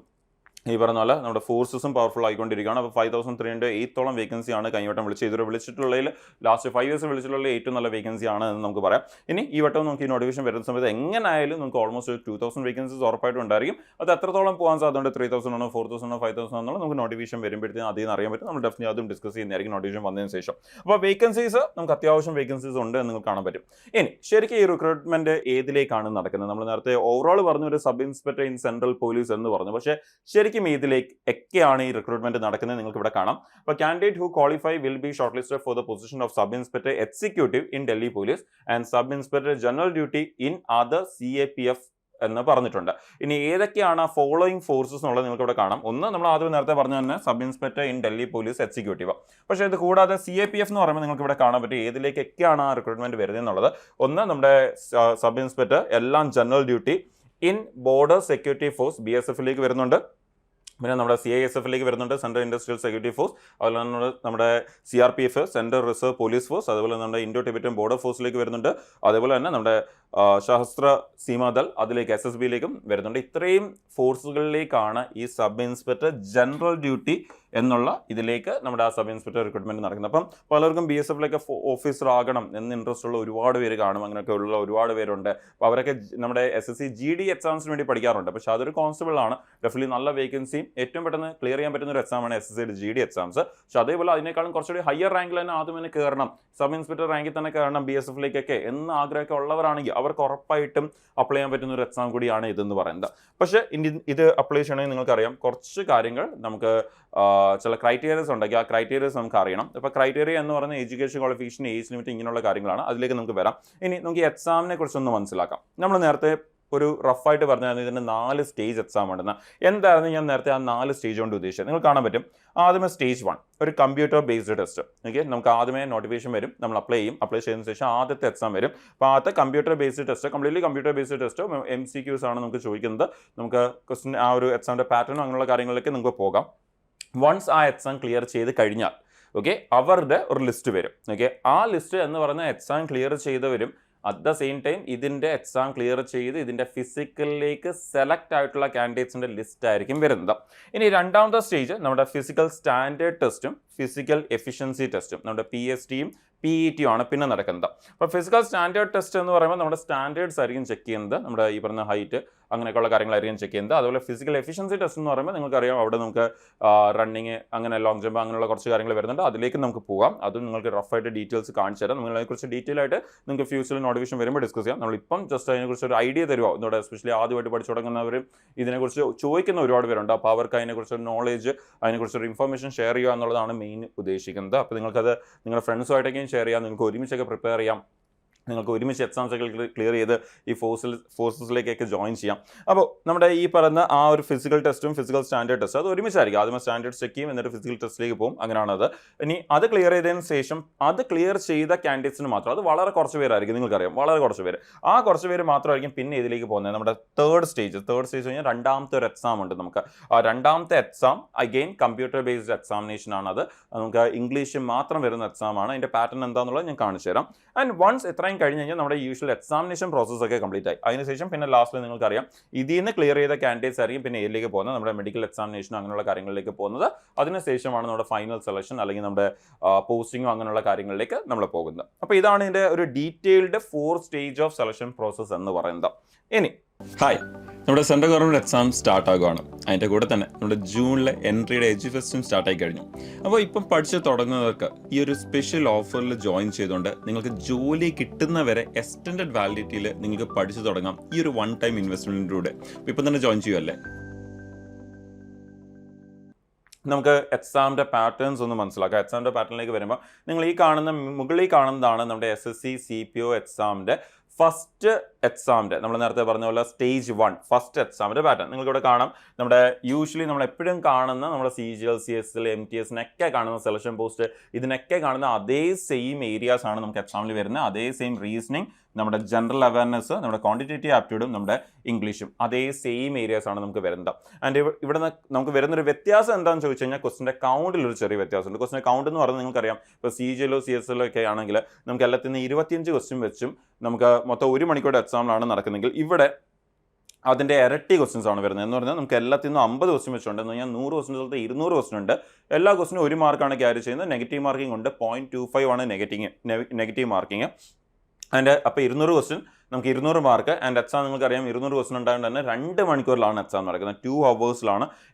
ഈ പറഞ്ഞ പോലെ നമ്മുടെ ഫോഴ്സസും പവർഫുൾ ആയിക്കൊണ്ടിരിക്കുകയാണ്. അപ്പോൾ 5308 വേക്കൻസിയാണ് കഴിഞ്ഞ വട്ടം വിളിച്ചത്. ഇതുവരെ വിളിച്ചിട്ടുള്ളതിൽ ലാസ്റ്റ് 5 ഇയേഴ്സ് വിളിച്ചിട്ടുള്ള ഏറ്റവും നല്ല വേക്കൻസി ആണ് എന്ന് നമുക്ക് പറയാം. ഇനി ഈ വട്ടം നമുക്ക് ഈ നോട്ടിഫിക്കേഷൻ വരുന്ന സമയത്ത് എങ്ങനെയായാലും നമുക്ക് ഓൾമോസ്റ്റ് 2000 വേക്കൻസീസ് ഉറപ്പായിട്ടും ഉണ്ടായിരിക്കും. അത് എത്രത്തോളം പോകാൻ സാധ്യതയുണ്ട്, 3000 ആണോ 4000 ആണോ 5000 ആണോ നമുക്ക് നോട്ടിഫിക്കേഷൻ വരുമ്പോഴത്തേക്കും അതിൽ നിന്ന് അറിയാൻ പറ്റും. നമ്മൾ ഡെഫിനറ്റ്ലി അതും ഡിസ്കസ് ചെയ്യുന്നതായിരിക്കും നോട്ടിഫിക്കേഷൻ വന്നതിന് ശേഷം. അപ്പോൾ വേക്കൻസീസ് നമുക്ക് അത്യാവശ്യം വേക്കൻസീസ് ഉണ്ട് എന്ന് നിങ്ങൾക്ക് കാണാൻ പറ്റും. ഇനി ശരിക്കും ഈ റിക്രൂട്ട്മെന്റ് ഏതിലേക്കാണ് നടക്കുന്നത്? നമ്മൾ നേരത്തെ ഓവറോൾ പറഞ്ഞു ഒരു sub inspector in central police എന്ന് പറഞ്ഞു. പക്ഷേ ശരിക്കും ഇതിലേക്ക് ഒക്കെയാണ് ഈ റിക്രൂട്ട്മെന്റ് നടക്കുന്നത് നിങ്ങൾക്ക് ഇവിടെ കാണാം. അപ്പോൾ candidate who qualify will be short listed for the position of sub inspector executive in Delhi police and sub inspector general duty in other CAPF എന്ന് പറഞ്ഞിട്ടുണ്ട്. ഇനി ഏതൊക്കെയാണ് ഫോളോയിങ് ഫോഴ്സസ് എന്നുള്ളത് നിങ്ങൾക്ക് ഇവിടെ കാണാം. ഒന്ന് നമ്മൾ ആദ്യം നേരത്തെ പറഞ്ഞ തന്നെ sub inspector in Delhi police executive. പക്ഷേ ഇത് കൂടാതെ CAPF എന്ന് പറയുമ്പോൾ നിങ്ങൾക്ക് ഇവിടെ കാണാൻ പറ്റും ഏതിലേക്കൊക്കെയാണ് ആ റിക്രൂട്ട്മെന്റ് വരുന്നത് എന്നുള്ളത്. ഒന്ന് നമ്മുടെ സബ് ഇൻസ്പെക്ടർ എല്ലാം general duty in border security force BSF വരുന്നുണ്ട്. പിന്നെ നമ്മുടെ CISF വരുന്നുണ്ട്, സെൻട്രൽ ഇൻഡസ്ട്രിയൽ സെക്യൂരിറ്റി ഫോഴ്സ്. അതുപോലെ നമ്മുടെ CRPF central reserve police force. അതുപോലെ നമ്മുടെ ഇൻഡോ ടിബറ്റൻ ബോർഡർ ഫോഴ്സിലേക്ക് വരുന്നുണ്ട്. അതേപോലെ തന്നെ നമ്മുടെ സഹസ്ര സീമാദൾ അതിലേക്ക് SSB വരുന്നുണ്ട്. ഇത്രയും ഫോഴ്സുകളിലേക്കാണ് ഈ സബ് ഇൻസ്പെക്ടർ ജനറൽ ഡ്യൂട്ടി എന്നുള്ള ഇതിലേക്ക് നമ്മുടെ ആ സബ് ഇൻസ്പെക്ടർ റിക്രൂട്ട്മെന്റ് നടക്കുന്നത്. അപ്പം പലർക്കും BSF ഓഫീസർ ആകണം എന്ന് ഇൻട്രസ്റ്റ് ഉള്ള ഒരുപാട് പേര് കാണും. അങ്ങനെയൊക്കെ ഉള്ള ഒരുപാട് പേരുണ്ട്. അപ്പോൾ അവരൊക്കെ നമ്മുടെ SSC GD എക്സാംസിന് വേണ്ടി പഠിക്കാറുണ്ട്. പക്ഷെ അതൊരു കോൺസ്റ്റബിൾ ആണ്. ഡെഫിനറ്റ്ലി നല്ല വേക്കൻസിയും ഏറ്റവും പെട്ടെന്ന് ക്ലിയർ ചെയ്യാൻ പറ്റുന്ന ഒരു എക്സാമാണ് SSCയുടെ GD എക്സാംസ്. പക്ഷെ അതേപോലെ അതിനേക്കാളും കുറച്ചുകൂടി ഹയർ റാങ്കിൽ തന്നെ ആദ്യം തന്നെ കയറണം, സബ് ഇൻസ്പെക്ടർ റാങ്കിൽ തന്നെ കയറണം BSF എന്ന് ആഗ്രഹമൊക്കെ ഉള്ളവരാണെങ്കിൽ അവർക്ക് ഉറപ്പായിട്ടും അപ്ലൈ ചെയ്യാൻ പറ്റുന്ന ഒരു എക്സാം കൂടിയാണ് ഇതെന്ന് പറയുന്നത്. പക്ഷേ ഇത് അപ്ലൈ ചെയ്യണമെങ്കിൽ നിങ്ങൾക്കറിയാം കുറച്ച് കാര്യങ്ങൾ നമുക്ക് ചില ക്രൈറ്റീരിയസ് ഉണ്ടെങ്കിൽ ആ ക്രൈറ്റീരിയസ് നമുക്ക് അറിയണം. അപ്പോൾ ക്രൈറ്റീരിയ എന്ന് പറയുന്നത് എഡ്യൂക്കേഷൻ ക്വാളിഫിക്കേഷൻ, ഏജ് ലിമിറ്റ് ഇങ്ങനെയുള്ള കാര്യങ്ങളാണ്. അതിലേക്ക് നമുക്ക് വരാം. ഇനി നമുക്ക് ഈ എക്സാമിനെ കുറിച്ചൊന്ന് മനസ്സിലാക്കാം. നമ്മൾ നേരത്തെ ഒരു റഫായിട്ട് പറഞ്ഞാൽ ഇതിന് 4 സ്റ്റേജ് എക്സാം ഉണ്ടെന്ന്. എന്തായിരുന്നു ഞാൻ നേരത്തെ ആ 4 സ്റ്റേജ് കൊണ്ട് ഉദ്ദേശിച്ചത് നിങ്ങൾ കാണാൻ പറ്റും. ആദ്യമേ സ്റ്റേജ് 1 ഒരു കമ്പ്യൂട്ടർ ബേസ്ഡ് ടെസ്റ്റ്. ഓക്കെ, നമുക്ക് ആദ്യമേ നോട്ടിഫിക്കേഷൻ വരും, നമ്മൾ അപ്ലൈ ചെയ്തതിന് ശേഷം ആദ്യത്തെ എക്സാം വരും. അപ്പോൾ ആദ്യത്തെ computer based test completely computer based test MCQs ആണ് നമുക്ക് ചോദിക്കുന്നത്. നമുക്ക് ക്വസ്റ്റ്യൻ ആ ഒരു എക്സാമിൻ്റെ പാറ്റേണും അങ്ങനെയുള്ള കാര്യങ്ങളിലേക്ക് നമുക്ക് പോകാം. വൺസ് ആ എക്സാം ക്ലിയർ ചെയ്ത് കഴിഞ്ഞാൽ അവരുടെ ഒരു ലിസ്റ്റ് വരും. ആ ലിസ്റ്റ് എന്ന് പറയുന്ന എക്സാം ക്ലിയർ ചെയ്തവരും അറ്റ് ദ സെയിം ടൈം ഇതിൻ്റെ എക്സാം ക്ലിയർ ചെയ്ത് ഇതിൻ്റെ ഫിസിക്കലിലേക്ക് സെലക്ട് ആയിട്ടുള്ള കാൻഡിഡേറ്റ്സിൻ്റെ ലിസ്റ്റ് ആയിരിക്കും വരുന്നത്. ഇനി രണ്ടാമത്തെ സ്റ്റേജ് നമ്മുടെ ഫിസിക്കൽ സ്റ്റാൻഡേർഡ് ടെസ്റ്റും ഫിസിക്കൽ എഫിഷ്യൻസി ടെസ്റ്റും നമ്മുടെ PSTയും PETയും ആണ് പിന്നെ നടക്കുന്നത്. അപ്പോൾ ഫിസിക്കൽ സ്റ്റാൻഡേർഡ് ടെസ്റ്റ് എന്ന് പറയുമ്പോൾ നമ്മുടെ സ്റ്റാൻഡേർഡ്സ് ആയിരിക്കും ചെക്ക് ചെയ്യുന്നത്, നമ്മുടെ ഈ പറഞ്ഞ ഹൈറ്റ് അങ്ങനെയൊക്കെയുള്ള കാര്യങ്ങളായിരിക്കും ചെക്ക് ചെയ്യുന്നത്. അതുപോലെ ഫിസിക്കൽ എഫിഷ്യൻസി ടെസ്റ്റ് എന്ന് പറയുമ്പോൾ നിങ്ങൾക്കറിയാം അവിടെ നമുക്ക് റണ്ണിങ് അങ്ങനെ ലോങ് ജമ്പ് അങ്ങനെയുള്ള കുറച്ച് കാര്യങ്ങൾ വരുന്നുണ്ട്. അതിലേക്ക് നമുക്ക് പോകാം. അതും നിങ്ങൾക്ക് റഫായിട്ട് ഡീറ്റെയിൽസ് കാണിച്ചു തരാം. നിങ്ങളതിനെക്കുറിച്ച് ഡീറ്റെയിൽ ആയിട്ട് നിങ്ങൾക്ക് ഫ്യൂച്ചറിൽ നോട്ടിഫിക്കേഷൻ വരുമ്പോൾ ഡിസ്കസ് ചെയ്യാം. നമ്മളിപ്പം ജസ്റ്റ് അതിനെക്കുറിച്ച് ഒരു ഐഡിയ തരുമോ എന്നോട്, എസ്പെഷ്യലി ആദ്യമായിട്ട് പഠിച്ചു തുടങ്ങുന്നവർ ഇതിനെക്കുറിച്ച് ചോദിക്കുന്ന ഒരുപാട് പേരുണ്ട്. അപ്പോൾ അവർക്ക് അതിനെക്കുറിച്ച് നോളേജ് അതിനെക്കുറിച്ചൊരു ഇൻഫർമേഷൻ ഷെയർ ചെയ്യുക എന്നുള്ളതാണ് മെയിൻ ഉദ്ദേശിക്കുന്നത്. അപ്പോൾ നിങ്ങൾക്കത് നിങ്ങളുടെ ഫ്രണ്ട്സുമായിട്ടൊക്കെയും ഷെയർ ചെയ്യാം, നിങ്ങൾക്ക് ഒരുമിച്ചൊക്കെ പ്രിപ്പയർ ചെയ്യാം, നിങ്ങൾക്ക് ഒരുമിച്ച് എക്സാംസ് ഒക്കെ ക്ലിയർ ചെയ്ത് ഈ ഫോഴ്സസിലേക്കൊക്കെ ജോയിൻ ചെയ്യാം. അപ്പോൾ നമ്മുടെ ഈ പറയുന്ന ആ ഒരു ഫിസിക്കൽ ടെസ്റ്റും ഫിസിക്കൽ സ്റ്റാൻഡേർഡ് ടെസ്റ്റും അത് ഒരുമിച്ചായിരിക്കും. ആദ്യമേ സ്റ്റാൻഡേർഡ് ചെക്ക് ചെയ്യും, എന്നിട്ട് ഫിസിക്കൽ ടെസ്റ്റിലേക്ക് പോകും. അങ്ങനെയാണത്. ഇനി അത് ക്ലിയർ ചെയ്തതിന് ശേഷം അത് ക്ലിയർ ചെയ്ത കാൻഡിഡേറ്റ്സിന് മാത്രം, അത് വളരെ കുറച്ച് പേരായിരിക്കും, നിങ്ങൾക്കറിയാം വളരെ കുറച്ച് പേര്, ആ കുറച്ച് പേര് മാത്രമായിരിക്കും പിന്നെ ഇതിലേക്ക് പോകുന്നത്. നമ്മുടെ തേർഡ് സ്റ്റേജ് കഴിഞ്ഞാൽ രണ്ടാമത്തെ ഒരു എക്സാം ഉണ്ട് നമുക്ക്. ആ രണ്ടാമത്തെ exam again computer based examination ആണ്. അത് നമുക്ക് ഇംഗ്ലീഷ് മാത്രം വരുന്ന എക്സാം ആണ്. അതിൻ്റെ പാറ്റേൺ എന്താണെന്നുള്ളത് ഞാൻ കാണിച്ചു തരാം. ആൻഡ് വൺസ് ഇത്രയും കഴിഞ്ഞ് കഴിഞ്ഞാൽ നമ്മുടെ യൂഷ്വൽ എക്സാമിനേഷൻ പ്രോസസ് ഒക്കെ കംപ്ലീറ്റ് ആയി. അതിനുശേഷം പിന്നെ ലാസ്റ്റിൽ നിങ്ങൾക്കറിയാം ഇതിൽ നിന്ന് ക്ലിയർ ചെയ്ത കാൻഡിഡേറ്റ്സ് ആയിരിക്കും പിന്നെ ഇതിലേക്ക് പോകുന്നത്, നമ്മുടെ മെഡിക്കൽ എക്സാമിനേഷനും അങ്ങനെയുള്ള കാര്യങ്ങളിലേക്ക് പോകുന്നത്. അതിനുശേഷമാണ് നമ്മുടെ ഫൈനൽ സെലക്ഷൻ അല്ലെങ്കിൽ നമ്മുടെ പോസ്റ്റിങ്ങും അങ്ങനെയുള്ള കാര്യങ്ങളിലേക്ക് നമ്മൾ പോകുന്നത്. അപ്പോൾ ഇതാണ് ഇതിൻ്റെ ഒരു detailed 4 stage of selection process എന്ന് പറയുന്നത്. ഇനി ഹായ്, നമ്മുടെ സെൻട്രൽ ഗവൺമെൻറ് എക്സാം സ്റ്റാർട്ട് ആകുകയാണ്. അതിൻ്റെ കൂടെ തന്നെ നമ്മുടെ ജൂണിലെ എൻട്രിയുടെ എഡ്യൂഫെസ്റ്റും സ്റ്റാർട്ടായി കഴിഞ്ഞു. അപ്പോൾ ഇപ്പം പഠിച്ച് തുടങ്ങുന്നവർക്ക് ഈ ഒരു സ്പെഷ്യൽ ഓഫറിൽ ജോയിൻ ചെയ്തുകൊണ്ട് നിങ്ങൾക്ക് ജോലി കിട്ടുന്നവരെ എക്സ്റ്റൻഡഡ് വാലിഡിറ്റിയിൽ നിങ്ങൾക്ക് പഠിച്ചു തുടങ്ങാം ഈ ഒരു 1 ടൈം ഇൻവെസ്റ്റ്മെൻറ്റിലൂടെ. ഇപ്പം തന്നെ ജോയിൻ ചെയ്യുമല്ലേ? നമുക്ക് എക്സാമിൻ്റെ പാറ്റേൺസ് ഒന്ന് മനസ്സിലാക്കാം. എക്സാമിൻ്റെ പാറ്റേണിലേക്ക് വരുമ്പോൾ നിങ്ങൾ ഈ കാണുന്ന മുകളിൽ കാണുന്നതാണ് നമ്മുടെ SSC CPO എക്സാമിൻ്റെ ഫസ്റ്റ് എക്സാമിൻ്റെ, നമ്മൾ നേരത്തെ പറഞ്ഞ പോലെ സ്റ്റേജ് 1 ഫസ്റ്റ് എക്സാമിൻ്റെ പാറ്റേൺ നിങ്ങൾക്കിവിടെ കാണാം. നമ്മുടെ യൂഷ്വലി നമ്മൾ എപ്പോഴും കാണുന്ന നമ്മുടെ CGL CSL MTSനൊക്കെ കാണുന്ന സെലക്ഷൻ പോസ്റ്റ് ഇതിനൊക്കെ കാണുന്ന അതേ സെയിം ഏരിയാസ് ആണ് നമുക്ക് എക്സാമിൽ വരുന്നത്. അതേ സെയിം റീസണിങ്, നമ്മുടെ ജനറൽ അവയർനെസ്, നമ്മുടെ ക്വാണ്ടിറ്റേറ്റീവ് ആപ്റ്റിറ്റ്യൂഡും നമ്മുടെ ഇംഗ്ലീഷും അതേ സെയിം ഏരിയാസ് ആണ് നമുക്ക് വരുന്നത്. ആൻഡ് ഇവിടെ നമുക്ക് വരുന്നൊരു വ്യത്യാസം എന്താണെന്ന് ചോദിച്ചു കഴിഞ്ഞാൽ ക്വസ്റ്റിൻ്റെ കൗണ്ടിലൊരു ചെറിയ വ്യത്യാസമുണ്ട്. ക്വസ്റ്റിൻ്റെ കൗണ്ട് എന്ന് പറയുന്നത് നിങ്ങൾക്കറിയാം, ഇപ്പോൾ CGL CSL ഒക്കെ ആണെങ്കിൽ നമുക്ക് എല്ലാത്തിൽ നിന്ന് 25 ക്വസ്റ്റ്യൻ വെച്ചും നമുക്ക് മൊത്തം 1 മണിക്കൂർ എക്സാമിലാണ് നടക്കുന്നതെങ്കിൽ ഇവിടെ അതിൻ്റെ ഇരട്ടി ക്വസ്റ്റ്യൻസ് ആണ് വരുന്നത്. എന്ന് പറഞ്ഞാൽ നമുക്ക് എല്ലാത്തിൽ നിന്നും 50 ക്വസ്റ്റ്യൻ വെച്ചുണ്ട്. എന്ന് പറഞ്ഞാൽ 100 ക്വസ്റ്റ്യൻ സ്ഥലത്ത് 200 ക്വസ്റ്റ്യൻ ഉണ്ട്. എല്ലാ ക്വസ്റ്റിനും 1 മാർക്കാണ് ക്യാരി ചെയ്യുന്നത്. നെഗറ്റീവ് മാർക്കിംഗ് ഉണ്ട്. 0.25 ആണ് നെഗറ്റീവ് മാർക്കിംഗ്. അതിൻ്റെ അപ്പോൾ 200 ക്വസ്റ്റ്യൻ നമുക്ക് 200 മാർക്ക്. ആൻഡ് എക്സാം നിങ്ങൾക്കറിയാം 200 ക്വസ്റ്റ്യൻ ഉണ്ടായതുകൊണ്ട് തന്നെ 2 മണിക്കൂറിലാണ് എക്സാം നടക്കുന്നത്. 2 hours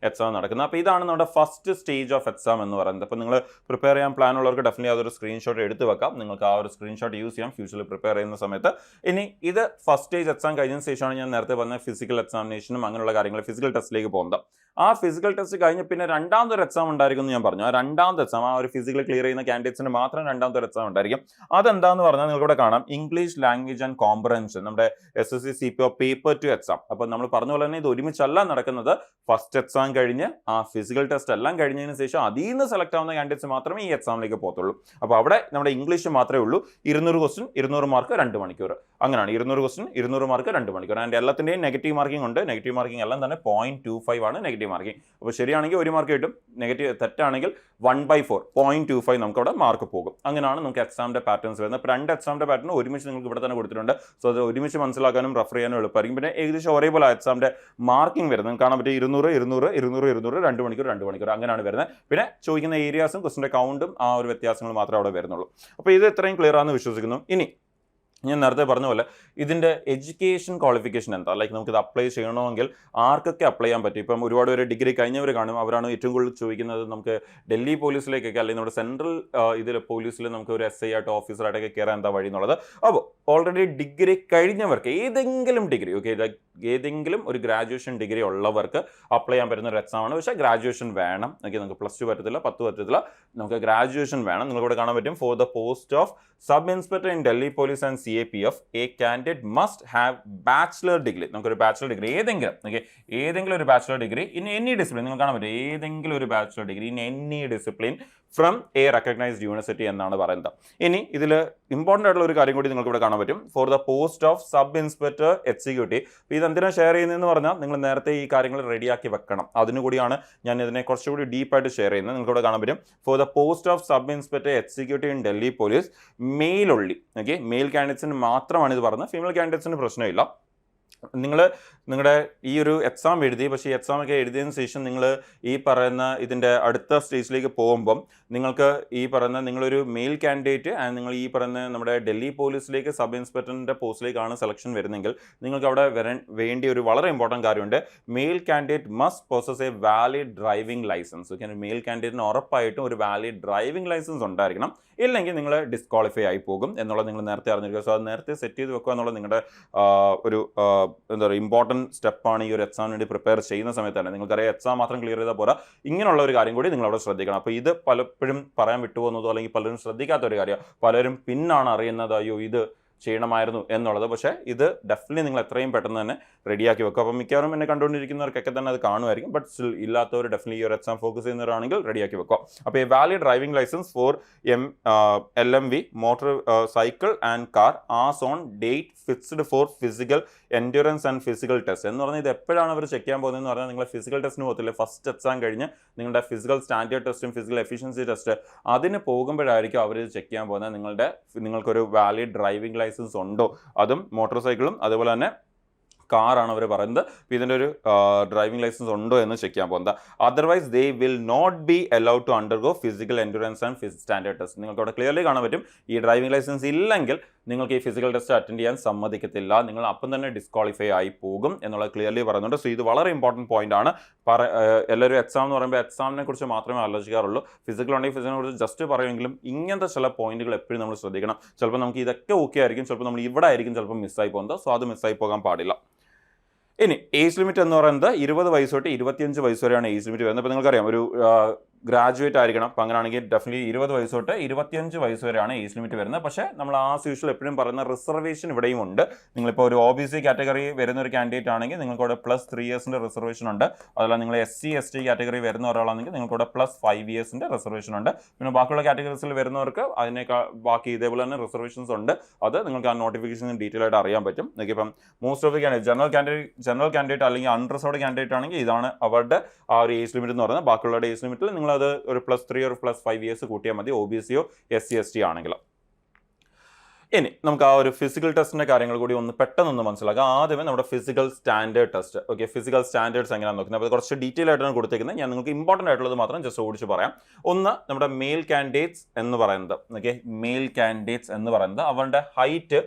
എക്സാം നടക്കുന്നത്. അപ്പോൾ ഇതാണ് നമ്മുടെ ഫസ്റ്റ് സ്റ്റേജ് ഓഫ് എക്സാം എന്ന് പറയുന്നത്. അപ്പോൾ നിങ്ങൾ പ്രിപ്പയർ ചെയ്യാൻ പ്ലാൻ ഉള്ളവർക്ക് ഡെഫിനറ്റ്ലി അതൊരു സ്ക്രീൻഷോട്ട് എടുത്ത് വെക്കാം. നിങ്ങൾക്ക് ആ ഒരു സ്ക്രീൻഷോട്ട് യൂസ് ചെയ്യാം ഫ്യൂച്ചറിൽ പ്രിപ്പയർ ചെയ്യുന്ന സമയത്ത്. ഇനി ഇത് ഫസ്റ്റ് സ്റ്റേജ് എക്സാം കഴിഞ്ഞ ശേഷമാണ് ഞാൻ നേരത്തെ പറഞ്ഞ ഫിസിക്കൽ എക്സാമിനേഷനും അങ്ങനെയുള്ള കാര്യങ്ങൾ ഫിസിക്കൽ ടെസ്റ്റിലേക്ക് പോകുന്നത്. ആ ഫിസിക്കൽ ടെസ്റ്റ് കഴിഞ്ഞ് പിന്നെ രണ്ടാമതൊരു എക്സാം ഉണ്ടായിരിക്കും എന്ന് ഞാൻ പറഞ്ഞു. ആ രണ്ടാമത്തെ എക്സാം ആ ഒരു ഫിസിക്കൽ ക്ലിയർ ചെയ്യുന്ന കാൻഡിഡേറ്റ്സിന് മാത്രം രണ്ടാമത്തെ എക്സാം ഉണ്ടായിരിക്കും. അതെന്താന്ന് പറഞ്ഞാൽ നിങ്ങൾക്കിവിടെ കാണാം, ഇംഗ്ലീഷ് ലാംഗ്വേജ് ആൻഡ് കോംപ്രഹെൻഷൻ, നമ്മുടെ SSC CPO പേപ്പർ 2 എക്സാം. അപ്പോൾ നമ്മൾ പറഞ്ഞ പോലെ തന്നെ ഇത് ഒരുമിച്ചല്ല നടക്കുന്നത്. ഫസ്റ്റ് എക്സാം കഴിഞ്ഞ് ആ ഫിസിക്കൽ ടെസ്റ്റ് എല്ലാം കഴിഞ്ഞതിന് ശേഷം അതിൽ നിന്ന് സെലക്ട് ആവുന്ന കാൻഡിഡേറ്റ്സ് മാത്രമേ ഈ എക്സാമിലേക്ക് പോകത്തുള്ളൂ. അപ്പോൾ അവിടെ നമ്മുടെ ഇംഗ്ലീഷ് മാത്രമേ ഉള്ളൂ. 200 ക്വസ്റ്റ്യൻ 200 മാർക്ക് 2 മണിക്കൂർ. അങ്ങനെയാണ് 200 ക്വസ്റ്റ്യൻ 200 മാർക്ക് 2 മണിക്കൂർ. ആൻഡ് എല്ലാത്തിൻ്റെയും നെഗറ്റീവ് മാർക്കിംഗ് ഉണ്ട്. നെഗറ്റീവ് മാർക്കിംഗ് എല്ലാം തന്നെ 0.25 ആണ് നെഗറ്റീവ് മാർക്കിംഗ്. അപ്പോൾ ശരിയാണെങ്കിൽ 1 മാർക്ക് കിട്ടും. നെഗറ്റീവ് തെറ്റാണെങ്കിൽ 1/4 0.25 നമുക്ക് അവിടെ മാർക്ക് പോകും. അങ്ങനെയാണ് നമുക്ക് എക്സാമിൻ്റെ പാറ്റേൺസ് വരുന്നത്. അപ്പോൾ 2 എക്സാമിൻ്റെ പാറ്റേൺ ഒരുമിച്ച് നിങ്ങൾക്ക് ഇവിടെ തന്നെ കൊടുത്തിട്ടുണ്ട്. സോ അത് ഒരുമിച്ച് മനസ്സിലാക്കാനും റെഫർ ചെയ്യാനും എളുപ്പമായിരിക്കും. പിന്നെ ഏകദേശം ഒരേപോലെ എക്സാമിൻ്റെ മാർക്കിംഗ് വരുന്നത് നിങ്ങൾക്ക് കാണാൻ പറ്റും. 200 200 200 200 2 മണിക്കൂർ 2 മണിക്കൂർ അങ്ങനെയാണ് വരുന്നത്. പിന്നെ ചോദിക്കുന്ന ഏരിയാസും ക്വസ്റ്റിൻ്റെ കൗണ്ടും ആ ഒരു വ്യത്യാസങ്ങൾ മാത്രമേ അവിടെ വരുന്നുള്ളൂ. അപ്പോൾ ഇത് ഇത്രയും ക്ലിയർ ആണെന്ന് വിശ്വസിക്കുന്നു. ഇനി ഞാൻ നേരത്തെ പറഞ്ഞ പോലെ ഇതിൻ്റെ എഡ്യൂക്കേഷൻ ക്വാളിഫിക്കേഷൻ എന്താ, ലൈക്ക് നമുക്കിത് അപ്ലൈ ചെയ്യണമെങ്കിൽ ആർക്കൊക്കെ അപ്ലൈ ചെയ്യാൻ പറ്റും? ഇപ്പം ഒരുപാട് പേര് ഡിഗ്രി കഴിഞ്ഞവർ കാണും. അവരാണ് ഏറ്റവും കൂടുതൽ ചോദിക്കുന്നത് നമുക്ക് ഡൽഹി പോലീസിലേക്കൊക്കെ അല്ലെങ്കിൽ നമ്മുടെ സെൻട്രൽ ഇതിൽ പോലീസിൽ നമുക്ക് ഒരു SI ആയിട്ട് ഓഫീസറായിട്ടൊക്കെ കയറാൻ എന്താ വഴി എന്നുള്ളത്. അപ്പോൾ ഓൾറെഡി ഡിഗ്രി കഴിഞ്ഞവർക്ക് ഏതെങ്കിലും ഡിഗ്രി ലൈക്ക് ഏതെങ്കിലും ഒരു ഗ്രാജുവേഷൻ ഡിഗ്രി ഉള്ളവർക്ക് അപ്ലൈ ചെയ്യാൻ പറ്റുന്ന ഒരു എക്സാമാണ്. പക്ഷേ ഗ്രാജുവേഷൻ വേണം. നമുക്ക് +2 പറ്റത്തില്ല, 10 പറ്റത്തില്ല, നമുക്ക് ഗ്രാജുവേഷൻ വേണം. നിങ്ങൾക്കിവിടെ കാണാൻ പറ്റും, for the post of sub inspector in Delhi police and CAPF A candidate must have bachelor degree. നമുക്കൊരു ബാച്ചിലർ ഡിഗ്രി ഏതെങ്കിലും ഒരു bachelor degree in any discipline. നിങ്ങൾക്ക് കാണാൻ പറ്റും ഏതെങ്കിലും ഒരു bachelor degree in any discipline from A recognised university എന്നാണ് പറയുന്നത്. ഇനി ഇതിൽ ഇമ്പോർട്ടൻ്റ് ആയിട്ടുള്ള ഒരു കാര്യം കൂടി നിങ്ങൾക്ക് ഇവിടെ കാണാൻ പറ്റും, for the post of sub inspector executive. അപ്പോൾ ഇതെന്തിനാണ് ഷെയർ ചെയ്യുന്നതെന്ന് പറഞ്ഞാൽ നിങ്ങൾ നേരത്തെ ഈ കാര്യങ്ങൾ റെഡിയാക്കി വെക്കണം. അതിനുകൂടിയാണ് ഞാൻ ഇതിനെ കുറച്ചുകൂടി ഡീപ്പായിട്ട് ഷെയർ ചെയ്യുന്നത്. നിങ്ങൾക്ക് ഇവിടെ കാണാൻ പറ്റും, for the post of sub inspector executive in Delhi police male only. Male കാൻഡിഡേറ്റ്സിന് മാത്രമാണ് ഇത് പറഞ്ഞത്. ഫീമെയിൽ കാൻഡിഡേറ്റ്സിന് പ്രശ്നമില്ല. നിങ്ങളുടെ ഈ ഒരു എക്സാം എഴുതി, പക്ഷേ ഈ എക്സാമൊക്കെ എഴുതിയതിന് ശേഷം നിങ്ങൾ ഈ പറയുന്ന ഇതിൻ്റെ അടുത്ത സ്റ്റേജിലേക്ക് പോകുമ്പം നിങ്ങൾക്ക് ഈ പറയുന്ന നിങ്ങളൊരു മെയിൽ കാൻഡിഡേറ്റ് ആൻഡ് നിങ്ങൾ ഈ പറയുന്ന നമ്മുടെ ഡൽഹി പോലീസിലേക്ക് സബ് ഇൻസ്പെക്ടറിൻ്റെ പോസ്റ്റിലേക്കാണ് സെലക്ഷൻ വരുന്നതെങ്കിൽ നിങ്ങൾക്ക് അവിടെ വേണ്ടിയ ഒരു വളരെ ഇമ്പോർട്ടൻറ്റ് കാര്യമുണ്ട്. Male candidate must possess a valid driving licence. Male കാൻഡിഡേറ്റിന് ഉറപ്പായിട്ടും ഒരു വാലിഡ് ഡ്രൈവിംഗ് ലൈസൻസ് ഉണ്ടായിരിക്കണം. ഇല്ലെങ്കിൽ നിങ്ങൾ ഡിസ്ക്വാളിഫൈ ആയി പോകും എന്നുള്ളത് നിങ്ങൾ നേരത്തെ അറിഞ്ഞിരിക്കുക. സോ അത് നേരത്തെ സെറ്റ് ചെയ്ത് വെക്കുക എന്നുള്ളത് നിങ്ങളുടെ ഒരു എന്താ പറയുക ഇമ്പോർട്ടൻറ്റ് സ്റ്റെപ്പാണ് ഈ ഒരു എക്സാമിന് വേണ്ടി പ്രിപ്പയർ ചെയ്യുന്ന സമയത്ത് തന്നെ. നിങ്ങൾക്കറിയാം എക്സാം മാത്രം ക്ലിയർ ചെയ്താൽ പോരാ, ഇങ്ങനെയുള്ള ഒരു കാര്യം കൂടി നിങ്ങളവിടെ ശ്രദ്ധിക്കണം. അപ്പോൾ ഇത് പലപ്പോഴും പറയാൻ വിട്ടുപോകുന്നതോ അല്ലെങ്കിൽ പലരും ശ്രദ്ധിക്കാത്ത ഒരു കാര്യമാണ്. പലരും പിന്നാണ് അറിയുന്നത് അയ്യോ ഇത് ചെയ്യണമായിരുന്നു എന്നുള്ളത്. പക്ഷേ ഇത് ഡെഫിനറ്റ്ലി നിങ്ങൾ എത്രയും പെട്ടെന്ന് തന്നെ റെഡിയാക്കി വെക്കും. അപ്പോൾ മിക്കവാറും എന്നെ കണ്ടുകൊണ്ടിരിക്കുന്നവർക്കൊക്കെ തന്നെ അത് കാണുമായിരിക്കും. ബട്ട് സ്റ്റിൽ ഇല്ലാത്തവർ ഡെഫിനറ്റ്ലി ഈ ഒരു എക്സാം ഫോക്കസ് ചെയ്യുന്നവരാണെങ്കിൽ റെഡിയാക്കി വെക്കുക. അപ്പോൾ ഈ valid driving licence for LMV motorcycle and car as on date fixed for physical endurance and physical test എന്ന് പറഞ്ഞാൽ ഇത് എപ്പോഴാണ് അവർ ചെക്ക് ചെയ്യാൻ പോകുന്നതെന്ന് പറഞ്ഞാൽ നിങ്ങൾ ഫിസിക്കൽ ടെസ്റ്റിന് പോകത്തില്ലേ, ഫസ്റ്റ് എക്സാം കഴിഞ്ഞ് നിങ്ങളുടെ ഫിസിക്കൽ സ്റ്റാൻഡേർഡ് ടെസ്റ്റും ഫിസിക്കൽ എഫിഷ്യൻസി ടെസ്റ്റ് അതിന് പോകുമ്പോഴായിരിക്കും അവർ ചെക്ക് ചെയ്യാൻ പോകുന്നത് നിങ്ങൾക്കൊരു വാലിഡ് ഡ്രൈവിംഗ് ലൈസൻസ് ഉണ്ടോ. അതും മോട്ടോർ സൈക്കിളും അതുപോലെ തന്നെ കാറാണ് അവർ പറയുന്നത്. അപ്പോൾ ഇതിൻ്റെ ഒരു ഡ്രൈവിംഗ് ലൈസൻസ് ഉണ്ടോ എന്ന് ചെക്ക് ചെയ്യാൻ പോകുന്നത്. Otherwise they will not be allowed to undergo physical endurance and standard test. നിങ്ങൾക്ക് അവിടെ ക്ലിയർലി കാണാൻ പറ്റും ഈ ഡ്രൈവിംഗ് ലൈസൻസ് ഇല്ലെങ്കിൽ നിങ്ങൾക്ക് ഈ ഫിസിക്കൽ ടെസ്റ്റ് അറ്റൻഡ് ചെയ്യാൻ സമ്മതിക്കത്തില്ല. നിങ്ങൾ അപ്പം തന്നെ ഡിസ്ക്വാളിഫൈ ആയി പോകും എന്നുള്ളത് ക്ലിയർലി പറയുന്നുണ്ട്. സോ ഇത് വളരെ ഇമ്പോർട്ടൻറ്റ് പോയിന്റ് ആണ്. എല്ലാവരും എക്സാം എന്ന് പറയുമ്പോൾ എക്സാമിനെ കുറിച്ച് മാത്രമേ ആലോചിക്കാറുള്ളൂ. ഫിസിക്കൽ ഉണ്ടെങ്കിൽ ഫിസിക്കലിനെ കുറിച്ച് ജസ്റ്റ് പറയുമെങ്കിലും ഇങ്ങനത്തെ ചില പോയിന്റുകൾ എപ്പോഴും നമ്മൾ ശ്രദ്ധിക്കണം. ചിലപ്പോൾ നമുക്ക് ഇതൊക്കെ ഓക്കെ ആയിരിക്കും, ചിലപ്പോൾ നമ്മൾ ഇവിടെ ആയിരിക്കും ചിലപ്പോൾ മിസ്സായി പോകുന്നത്. സോ അത് മിസ്സായി പോകാൻ പാടില്ല. ഇനി ഏജ് ലിമിറ്റ് എന്ന് പറയുന്നത് 20 വയസ്സ് തൊട്ട് 25 വയസ്സ് വരെയാണ് ഏജ് ലിമിറ്റ് വരുന്നത്. അപ്പോൾ നിങ്ങൾക്കറിയാം ഒരു ഗ്രാജുവേറ്റ് ആയിരിക്കണം. അപ്പോൾ അങ്ങനെയാണെങ്കിൽ ഡെഫിനറ്റ്ലി 20 വയസ്സ് തൊട്ട് 25 വയസ്സ് വരെയാണ് ഏജ് ലിമിറ്റ് വരുന്നത്. പക്ഷേ നമ്മൾ ആസ് യൂഷ്വൽ എപ്പോഴും പറയുന്ന റിസർവേഷൻ ഇവിടെയും ഉണ്ട്. നിങ്ങളിപ്പോൾ ഒരു OBC കാറ്റഗറി വരുന്ന ഒരു കാൻഡിഡേറ്റ് ആണെങ്കിൽ നിങ്ങൾക്കവിടെ +3 ഇയേഴ്സിൻ്റെ റിസർവേഷൻ ഉണ്ട്. അതല്ല നിങ്ങൾ SC ST കാറ്റഗറി വരുന്ന ഒരാളാണെങ്കിൽ നിങ്ങൾക്കവിടെ +5 ഇയേഴ്സിൻ്റെ റിസർവേഷൻ ഉണ്ട്. പിന്നെ ബാക്കിയുള്ള കാറ്റഗറീസിൽ വരുന്നവർക്ക് അതിനേക്കാൾ ബാക്കി ഇതേപോലെ തന്നെ റിസർവേഷൻസ് ഉണ്ട്. അത് നിങ്ങൾക്ക് ആ നോട്ടിഫിക്കേഷൻ ഡീറ്റെയിൽ ആയിട്ട് അറിയാൻ പറ്റും. ഇപ്പം most of the general candidate അല്ലെങ്കിൽ അൺറിസർവ്ഡ് കാൻഡിഡേറ്റ് ആണെങ്കിൽ ഇതാണ് അവരുടെ ആ ഒരു ഏജ് ലിമിറ്റ് എന്ന് പറയുന്നത്. ബാക്കിയുള്ള ഏജ് ലിമിറ്റിൽ നിങ്ങൾ അത് ഒരു +3 or +5 ഇയേഴ്സ് കൂട്ടിയാൽ മതി, OBC SC ST ആണെങ്കിൽ. ഇനി നമുക്ക് ആ ഒരു ഫിസിക്കൽ ടെസ്റ്റിന്റെ കാര്യങ്ങൾ കൂടി ഒന്ന് പെട്ടെന്ന് മനസ്സിലാക്കാം. ആദ്യമേ നമ്മുടെ physical standard test. Okay, physical standards എങ്ങനെയാണ് നോക്കുന്നത്, അപ്പോൾ കുറച്ച് ഡീറ്റെയിൽ ആയിട്ടാണ് കൊടുത്തേക്കുന്നത്. ഞാൻ നിങ്ങൾക്ക് ഇമ്പോർട്ടൻ്റ് ആയിട്ടുള്ളത് മാത്രം ജസ്റ്റ് ഓടിച്ച് പറയാം. ഒന്ന്, നമ്മുടെ മെയിൽ കാൻഡിഡേറ്റ്സ് എന്ന് പറയുന്നത്. ഓക്കെ, മെയിൽ കാൻഡിഡേറ്റ്സ് എന്ന് പറയുന്നത് അവരുടെ ഹൈറ്റ്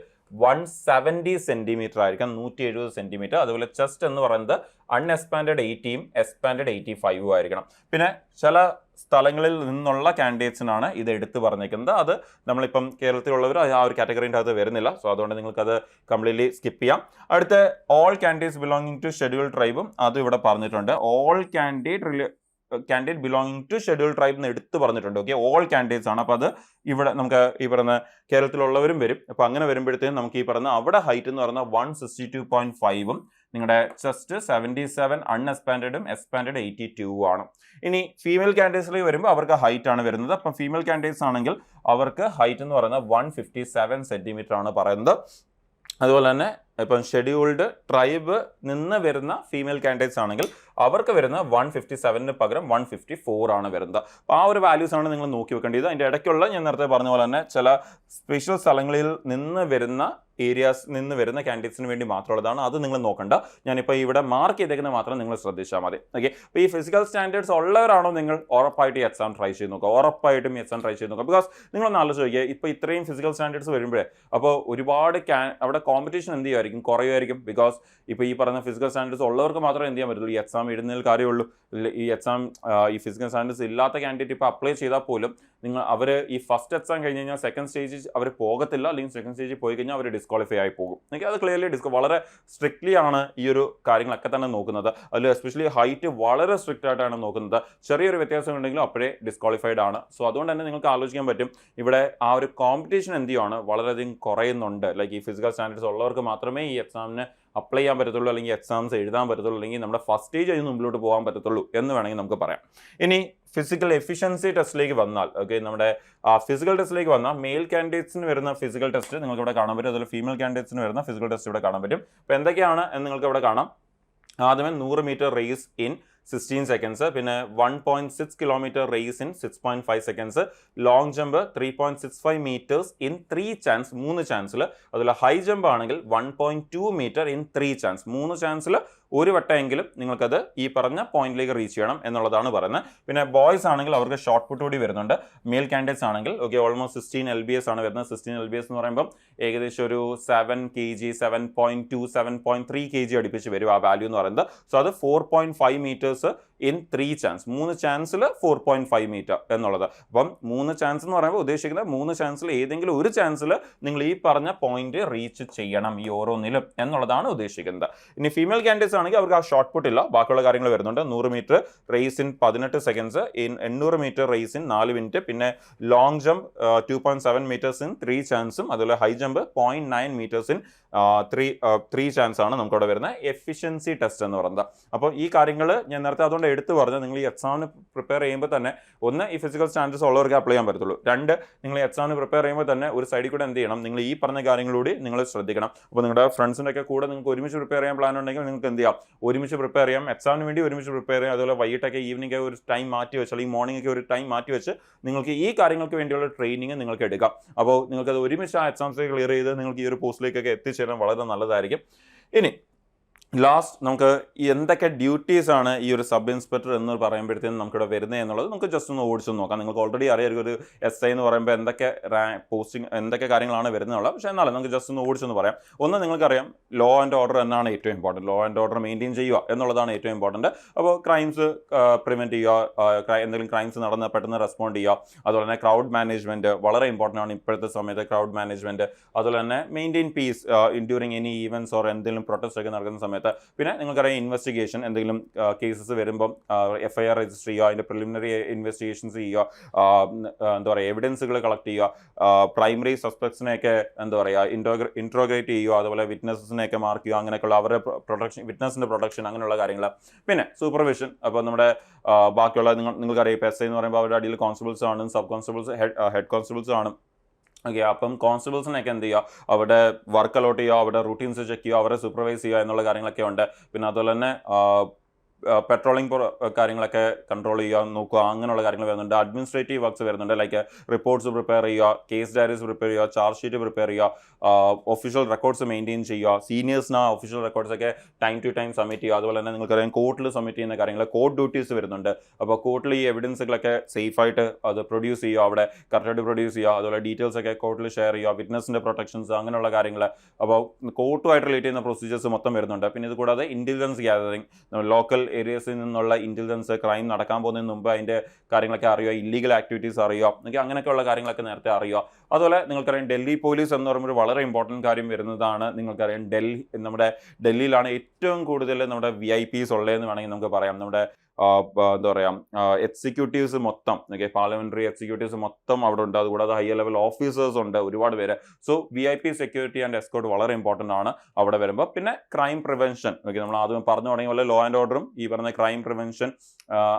170 സെന്റിമീറ്റർ ആയിരിക്കാം, 170 സെന്റിമീറ്റർ. അതുപോലെ ചെസ്റ്റ് എന്ന് പറയുന്നത് അൺഎക്സ്പാൻഡഡ് 80യും എക്സ്പാൻഡഡ് 85 ആയിരിക്കണം. പിന്നെ ചില സ്ഥലങ്ങളിൽ നിന്നുള്ള കാൻഡിഡേറ്റ്സിനാണ് ഇത് എടുത്തു പറഞ്ഞേക്കുന്നത്. അത് നമ്മളിപ്പം കേരളത്തിലുള്ളവർ ആ ഒരു കാറ്റഗറിൻ്റെ അകത്ത് വരുന്നില്ല. സോ അതുകൊണ്ട് നിങ്ങൾക്കത് കംപ്ലീറ്റ്ലി സ്കിപ്പ് ചെയ്യാം. അടുത്ത all candidates belonging to schedule ട്രൈബും അതും ഇവിടെ പറഞ്ഞിട്ടുണ്ട്. All candidate belonging to schedule tribe എന്ന് എടുത്ത് പറഞ്ഞിട്ടുണ്ട്. ഓക്കെ, ഓൾ കാൻഡിഡേറ്റ്സ് ആണ്. അപ്പോൾ അത് ഇവിടെ നമുക്ക് ഈ പറയുന്ന കേരളത്തിലുള്ളവരും വരും. അപ്പോൾ അങ്ങനെ വരുമ്പോഴത്തേക്കും നമുക്ക് ഈ പറയുന്ന അവിടെ ഹൈറ്റ് എന്ന് പറയുന്നത് 162.5ഉം നിങ്ങളുടെ ചെസ്റ്റ് 77, അൺഎക്സ്പാൻഡഡും എക്സ്പാൻഡഡ് 82 ആണ്. ഇനി ഫീമെയിൽ കാൻഡിഡേറ്റ്സിലേക്ക് വരുമ്പോൾ അവർക്ക് ഹൈറ്റ് ആണ് വരുന്നത്. അപ്പം ഫീമെയിൽ കാൻഡിഡേറ്റ്സ് ആണെങ്കിൽ അവർക്ക് ഹൈറ്റ് എന്ന് പറയുന്നത് 157 സെന്റിമീറ്റർ ആണ് പറയുന്നത്. അതുപോലെ തന്നെ ഇപ്പം ഷെഡ്യൂൾഡ് ട്രൈബ് നിന്ന് വരുന്ന ഫീമെയിൽ കാൻഡിഡേറ്റ്സ് ആണെങ്കിൽ അവർക്ക് വരുന്ന 157 പകരം 154 ആണ് വരുന്നത്. അപ്പോൾ ആ ഒരു വാല്യൂസ് ആണ് നിങ്ങൾ നോക്കി വെക്കേണ്ടത്. അതിൻ്റെ ഇടയ്ക്കുള്ള ഞാൻ നേരത്തെ പറഞ്ഞ പോലെ തന്നെ ചില സ്പെഷ്യൽ സ്ഥലങ്ങളിൽ നിന്ന് വരുന്ന വരുന്ന കാൻഡിഡേറ്റ്സിന് വേണ്ടി മാത്രമുള്ളതാണ്. അത് നിങ്ങൾ നോക്കണ്ട. ഞാനിപ്പോൾ ഇവിടെ മാർക്ക് ചെയ്തേക്കുന്നത് മാത്രം നിങ്ങൾ ശ്രദ്ധിച്ചാൽ മതി. ഓക്കെ, അപ്പോൾ ഈ ഫിസിക്കൽ സ്റ്റാൻഡേർഡ്സ് ഉള്ളവരാണോ നിങ്ങൾ ഉറപ്പായിട്ട് ഈ എക്സാം ട്രൈ ചെയ്ത് നോക്കുക. ഉറപ്പായിട്ടും എക്സാം ട്രൈ ചെയ്ത് നോക്കുക. ബിക്കോസ് നിങ്ങളൊന്ന് ആലോചിച്ച് നോക്കിയാൽ ഇപ്പോൾ ഇത്രയും ഫിസിക്കൽ സ്റ്റാൻഡേർഡ്സ് വരുമ്പോഴേ അപ്പോൾ ഒരുപാട് അവിടെ കോമ്പറ്റീഷൻ എന്ത് ചെയ്യുമായിരിക്കും, കുറയുമായിരിക്കും. ബിക്കോസ് ഇപ്പോൾ ഈ പറയുന്ന ഫിസിക്കൽ സ്റ്റാൻഡേർഡ്സ് ഉള്ളവർക്ക് മാത്രമേ എന്ത് ചെയ്യാൻ പറ്റുള്ളൂ, ഈ എക്സാം എഴുതുന്നതിൽ കാര്യമുള്ളൂ. ഈ ഫിസിക്കൽ സ്റ്റാൻഡേർഡ്സ് ഇല്ലാത്ത കാൻഡിഡേറ്റ് ഇപ്പോൾ അപ്ലൈ ചെയ്താൽ പോലും അവർ ഈ ഫസ്റ്റ് എക്സാം കഴിഞ്ഞ് കഴിഞ്ഞാൽ സെക്കൻഡ് സ്റ്റേജിൽ അവർ പോകത്തില്ല. അല്ലെങ്കിൽ സെക്കൻഡ് സ്റ്റേജിൽ പോയി കഴിഞ്ഞാൽ അവർ ഡിസ്ക്വാളിഫൈ ആയി പോകും. എനിക്ക് അത് ക്ലിയർലി വളരെ സ്ട്രിക്ട്ലി ആണ് ഈ ഒരു കാര്യങ്ങളൊക്കെ തന്നെ നോക്കുന്നത്. അതിൽ എസ്പെഷ്യലി ഹൈറ്റ് വളരെ സ്ട്രിക്റ്റ് ആയിട്ടാണ് നോക്കുന്നത്. ചെറിയൊരു വ്യത്യാസം ഉണ്ടെങ്കിലും അപ്പോഴേ ഡിസ്ക്വാളിഫൈഡ് ആണ്. സോ അതുകൊണ്ട് തന്നെ നിങ്ങൾക്ക് ആലോചിക്കാൻ പറ്റും ഇവിടെ ആ ഒരു കോമ്പറ്റീഷൻ എന്ത് ചെയ്യുകയാണ്, വളരെയധികം കുറയുന്നുണ്ട്. ലൈക്ക് ഈ ഫിസിക്കൽ സ്റ്റാൻഡേർഡ്സ് ഉള്ളവർക്ക് മാത്രമേ ഈ എക്സാമിന് അപ്ലൈ ചെയ്യാൻ പറ്റത്തുള്ളൂ, അല്ലെങ്കിൽ എക്സാംസ് എഴുതാൻ പറ്റത്തുള്ളൂ, അല്ലെങ്കിൽ നമ്മുടെ ഫസ്റ്റ് സ്റ്റേജ് അതിന് മുമ്പിലോട്ട് പോകാൻ പറ്റത്തുള്ളൂ എന്ന് വേണമെങ്കിൽ നമുക്ക് പറയാം. ഇനി ഫിസിക്കൽ എഫിഷ്യൻസി ടെസ്റ്റിലേക്ക് വന്നാൽ, ഓക്കെ, നമ്മുടെ ഫിസിക്കൽ ടെസ്റ്റിലേക്ക് വന്നാൽ മെയിൽ കാൻഡിഡേറ്റ്സിന് വരുന്ന ഫിസിക്കൽ ടെസ്റ്റ് നിങ്ങൾക്ക് ഇവിടെ കാണാൻ പറ്റും. അതുപോലെ ഫീമെയിൽ കാൻഡിഡേറ്റ്സിന് വരുന്ന ഫിസിക്കൽ ടെസ്റ്റ് ഇവിടെ കാണാൻ പറ്റും. അപ്പോൾ എന്തൊക്കെയാണ് എന്ന് നിങ്ങൾക്ക് ഇവിടെ കാണാം. ആദ്യമേ 100 മീറ്റർ റേസ് ഇൻ 16 സെക്കൻഡ്സ്, പിന്നെ 1.6 kilometre race in 6.5 seconds, long jump 3.65 metres in 3 chance, 3 ചാൻസിൽ. അതുപോലെ ഹൈ ജമ്പ് ആണെങ്കിൽ 1.2 മീറ്റർ ഇൻ 3 ചാൻസ്, 3 ചാൻസിൽ ഒരു വട്ടമെങ്കിലും നിങ്ങൾക്കത് ഈ പറഞ്ഞ പോയിന്റിലേക്ക് റീച്ച് ചെയ്യണം എന്നുള്ളതാണ് പറയുന്നത്. പിന്നെ ബോയ്സ് ആണെങ്കിൽ അവർക്ക് ഷോർട്ട് പുട്ട് കൂടി വരുന്നുണ്ട്. മെയിൽ കാൻഡിഡേറ്റ്സ് ആണെങ്കിൽ ഓക്കെ ഓൾമോസ്റ്റ് 16 LBS ആണ് വരുന്നത്. 16 LBS എന്ന് പറയുമ്പോൾ ഏകദേശം ഒരു 7 kg, 7.2, 7.3 kg അടുപ്പിച്ച് വരും ആ വാല്യൂ എന്ന് പറയുന്നത്. സോ അത് 4.5 മീറ്റേഴ്സ് ഇൻ 3 ചാൻസ്, 3 ചാൻസിൽ 4.5 മീറ്റർ എന്നുള്ളത്. അപ്പം 3 ചാൻസ് എന്ന് പറയുമ്പോൾ ഉദ്ദേശിക്കുന്നത് 3 ചാൻസിൽ ഏതെങ്കിലും ഒരു ചാൻസിൽ നിങ്ങൾ ഈ പറഞ്ഞ പോയിന്റ് റീച്ച് ചെയ്യണം ഈ ഓരോന്നിലും എന്നുള്ളതാണ് ഉദ്ദേശിക്കുന്നത്. ഇനി ഫീമെയിൽ കാൻഡിഡേറ്റ്സ് ആണെങ്കിൽ അവർക്ക് ആ ഷോർട്ട് പുട്ട് ഇല്ല, ബാക്കിയുള്ള കാര്യങ്ങൾ വരുന്നുണ്ട്. 100 metre race in 18 seconds, 800 metre race in 4 minute, പിന്നെ ലോങ് ജമ്പ് 2.7 മീറ്റേഴ്സ് ഇൻ 3 ചാൻസും, അതുപോലെ high jump 0.9 metres in 3 chance ആണ് നമുക്കവിടെ വരുന്ന എഫിഷ്യൻസി ടെസ്റ്റ് എന്ന് പറയുന്നത്. അപ്പോൾ ഈ കാര്യങ്ങൾ ഞാൻ നേരത്തെ അതുകൊണ്ട് എടുത്തു പറഞ്ഞു. നിങ്ങൾ ഈ എക്സാമിന് പ്രിപ്പയർ ചെയ്യുമ്പോൾ തന്നെ ഒന്ന് ഈ ഫിസിക്കൽ സ്റ്റാൻഡേർഡ്സ് ഉള്ളവർക്ക് അപ്ലൈ ചെയ്യാൻ പറ്റത്തുള്ളൂ. 2 നിങ്ങൾ എക്സാമിന് പ്രിപ്പയർ ചെയ്യുമ്പോൾ തന്നെ ഒരു സൈഡിൽ കൂടെ എന്ത് ചെയ്യണം, നിങ്ങൾ ഈ പറഞ്ഞ കാര്യങ്ങളൂടി നിങ്ങൾ ശ്രദ്ധിക്കണം. അപ്പോൾ നിങ്ങളുടെ ഫ്രണ്ട്സിൻ്റെ ഒക്കെ കൂടെ നിങ്ങൾക്ക് ഒരുമിച്ച് പ്രിപ്പയർ ചെയ്യാൻ പ്ലാൻ ഉണ്ടെങ്കിൽ നിങ്ങൾക്ക് എന്ത് ചെയ്യാം, ഒരുമിച്ച് പ്രിപ്പയർ ചെയ്യാം, എക്സാമിന് വേണ്ടി ഒരുമിച്ച് പ്രിപ്പയർ ചെയ്യാം. അതുപോലെ വൈകിട്ടൊക്കെ ഈവനിങ് ഒരു ടൈം മാറ്റി വെച്ച്, അല്ലെങ്കിൽ മോർണിംഗ് ഒക്കെ ഒരു ടൈം മാറ്റി വെച്ച് നിങ്ങൾക്ക് ഈ കാര്യങ്ങൾക്ക് വേണ്ടിയുള്ള ട്രെയിനിങ് നിങ്ങൾക്ക് എടുക്കാം. അപ്പോൾ നിങ്ങൾക്കത് ഒരുമിച്ച് ആ എക്സാംസ് ക്ലിയർ ചെയ്ത് നിങ്ങൾക്ക് ഈ ഒരു പോസ്റ്റിലേക്കൊക്കെ എത്തിച്ചേരാൻ വളരെ നല്ലതായിരിക്കും. ഇനി ലാസ്റ്റ് നമുക്ക് എന്തൊക്കെ ഡ്യൂട്ടീസ് ആണ് ഈ ഒരു സബ് ഇൻസ്പെക്ടർ എന്ന് പറയുമ്പോഴത്തേക്കും നമുക്കിവിടെ വരുന്നത് എന്നുള്ളത് നമുക്ക് ജസ്റ്റ് ഒന്ന് ഓടിച്ചു നോക്കാം. നിങ്ങൾക്ക് ഓൾറെഡി അറിയാം ഒരു SI എന്ന് പറയുമ്പോൾ എന്തൊക്കെ പോസ്റ്റിംഗ് എന്തൊക്കെ കാര്യങ്ങളാണ് വരുന്നതുള്ളത്. പക്ഷേ എന്നാലും നമുക്ക് ജസ്റ്റ് ഒന്ന് ഓടിച്ചൊന്ന് പറയാം. ഒന്ന് നിങ്ങൾക്കറിയാം ലോ ആൻഡ് ഓർഡർ എന്നാണ് ഏറ്റവും important. Law and order maintain ചെയ്യുക എന്നുള്ളതാണ് ഏറ്റവും ഇമ്പോർട്ടൻറ്റ്. അപ്പോൾ ക്രൈംസ് പ്രിവെൻറ്റ് ചെയ്യുക, എന്തെങ്കിലും ക്രൈംസ് നടന്ന് പെട്ടെന്ന് റെസ്പോണ്ട് ചെയ്യുക. അതുപോലെ തന്നെ ക്രൗഡ് മാനേജ്മെൻറ്റ് വളരെ ഇമ്പോർട്ടൻ്റ് ആണ് ഇപ്പോഴത്തെ സമയത്ത്. ക്രൗഡ് മാനേജ്മെൻറ്റ്, അതുപോലെ തന്നെ maintain peace during any events or എന്തെങ്കിലും പ്രൊട്ടസ്റ്റ് ഒക്കെ നടക്കുന്ന സമയത്ത്. പിന്നെ നിങ്ങൾക്കറിയാം ഇൻവെസ്റ്റിഗേഷൻ, എന്തെങ്കിലും കേസസ് വരുമ്പം FIR രജിസ്റ്റർ ചെയ്യുക, അതിൻ്റെ പ്രിലിമിനറി ഇൻവെസ്റ്റിഗേഷൻസ് ചെയ്യുക, എന്താ പറയുക എവിഡൻസുകൾ കളക്ട് ചെയ്യുക, പ്രൈമറി സസ്പെക്ട്സിനെയൊക്കെ എന്താ പറയുക ഇൻട്രോഗ്രേറ്റ് ചെയ്യുക, അതുപോലെ വിറ്റ്നസിനെയൊക്കെ മാർക്ക് ചെയ്യുക, അങ്ങനെയൊക്കെയുള്ള അവരുടെ പ്രൊട്ടക്ഷൻ, വിറ്റ്നസിൻ്റെ പ്രൊട്ടക്ഷൻ, അങ്ങനെയുള്ള കാര്യങ്ങൾ. പിന്നെ സൂപ്പർവിഷൻ, അപ്പോൾ നമ്മുടെ ബാക്കിയുള്ള നിങ്ങൾക്കറിയാം ഇപ്പോൾ SI എന്ന് പറയുമ്പോൾ അവരുടെ അടിയിൽ കോൺസ്റ്റബിൾസ് ആണ്, സബ് കോൺസ്റ്റബിൾസ്, ഹെഡ് കോൺസ്റ്റബിൾസ് ആണ്. ഓക്കെ, അപ്പം കോൺസ്റ്റബിൾസിനൊക്കെ എന്ത് ചെയ്യുക, അവിടെ വർക്ക് അലോട്ട് ചെയ്യുക, അവിടെ റൂട്ടീൻസ് ചെക്ക് ചെയ്യുക, അവരെ സൂപ്പർവൈസ് ചെയ്യുക എന്നുള്ള കാര്യങ്ങളൊക്കെ ഉണ്ട്. പിന്നെ അതുപോലെ തന്നെ പെട്രോളിംഗ് കാര്യങ്ങളൊക്കെ കൺട്രോൾ ചെയ്യുക നോക്കുക, അങ്ങനെയുള്ള കാര്യങ്ങൾ വരുന്നുണ്ട്. അഡ്മിനിസ്ട്രേറ്റീവ് വർക്ക്സ് വരുന്നുണ്ട്, ലൈക്ക് റിപ്പോർട്ട്സ് പ്രിപ്പയർ ചെയ്യുക, കേസ് ഡയറീസ് പ്രിപ്പയർ ചെയ്യുക, ചാർജ് ഷീറ്റ് പ്രിപ്പയർ ചെയ്യുക, ഒഫീഷ്യൽ റെക്കോർഡ്സ് മെയിൻറ്റെയിൻ ചെയ്യുക, സീനിയേഴ്സിന് ആ ഒഫീഷ്യൽ റെക്കോർഡ്സ് ഒക്കെ ടൈം ടു ടൈം സബ്മിറ്റ് ചെയ്യുക. അതുപോലെ തന്നെ നിങ്ങൾക്കറിയാം കോർട്ടിൽ സബ്മിറ്റ് ചെയ്യുന്ന കാര്യങ്ങൾ, കോർട്ട് ഡ്യൂട്ടീസ് വരുന്നുണ്ട്. അപ്പോൾ കോർട്ടിൽ ഈ എവിഡൻസുകളൊക്കെ സേഫായിട്ട് അത് പ്രൊഡ്യൂസ് ചെയ്യുക, അവിടെ കറക്റ്റായിട്ട് പ്രൊഡ്യൂസ് ചെയ്യുക, അതുപോലെ ഡീറ്റെയിൽസ് ഒക്കെ കോർട്ടിൽ ഷെയർ ചെയ്യുക, വിറ്റ്നസിൻ്റെ പ്രൊട്ടക്ഷൻസ്, അങ്ങനെയുള്ള കാര്യങ്ങൾ. അപ്പോൾ കോർട്ടുമായിട്ട് റിലേറ്റ് ചെയ്യുന്ന പ്രൊസീജിയേഴ്സ് മൊത്തം വരുന്നുണ്ട്. പിന്നെ ഇത് കൂടാതെ ഇൻ്റലിജൻസ് ഗ്യാതറിംഗ്, ലോക്കൽ ഏരിയസിൽ നിന്നുള്ള ഇൻ്റലിജൻസ്, ക്രൈം നടക്കാൻ പോകുന്നതിന് മുമ്പ് അതിൻ്റെ കാര്യങ്ങളൊക്കെ അറിയുക, ഇല്ലീഗൽ ആക്ടിവിറ്റീസ് അറിയുക, അങ്ങനെയൊക്കെയുള്ള കാര്യങ്ങളൊക്കെ നേരത്തെ അറിയുക. അതുപോലെ നിങ്ങൾക്കറിയാം ഡൽഹി പോലീസ് എന്ന് പറയുമ്പോൾ വളരെ ഇമ്പോർട്ടൻറ്റ് കാര്യം വരുന്നതാണ്. നിങ്ങൾക്കറിയാം നമ്മുടെ ഡൽഹിയിലാണ് ഏറ്റവും കൂടുതൽ നമ്മുടെ VIPs ഉള്ളതെന്ന് വേണമെങ്കിൽ നമുക്ക് പറയാം. നമ്മുടെ എന്താ പറയുക, എക്സിക്യൂട്ടീവ്സ് മൊത്തം, പാർലമെന്ററി എക്സിക്യൂട്ടീവ്സ് മൊത്തം അവിടെ ഉണ്ട്. അതുകൂടാതെ ഹയർ ലെവൽ ഓഫീസേഴ്സ് ഉണ്ട്, ഒരുപാട് പേര്. So VIP security and escort വളരെ ഇമ്പോർട്ടൻ്റ് ആണ് അവിടെ വരുമ്പോൾ. പിന്നെ ക്രൈം പ്രിവെൻഷൻ, നമ്മൾ ആദ്യം പറഞ്ഞു തുടങ്ങിയ പോലെ ലോ ആൻഡ് ഓർഡറും ഈ പറഞ്ഞ ക്രൈം പ്രിവെൻഷൻ,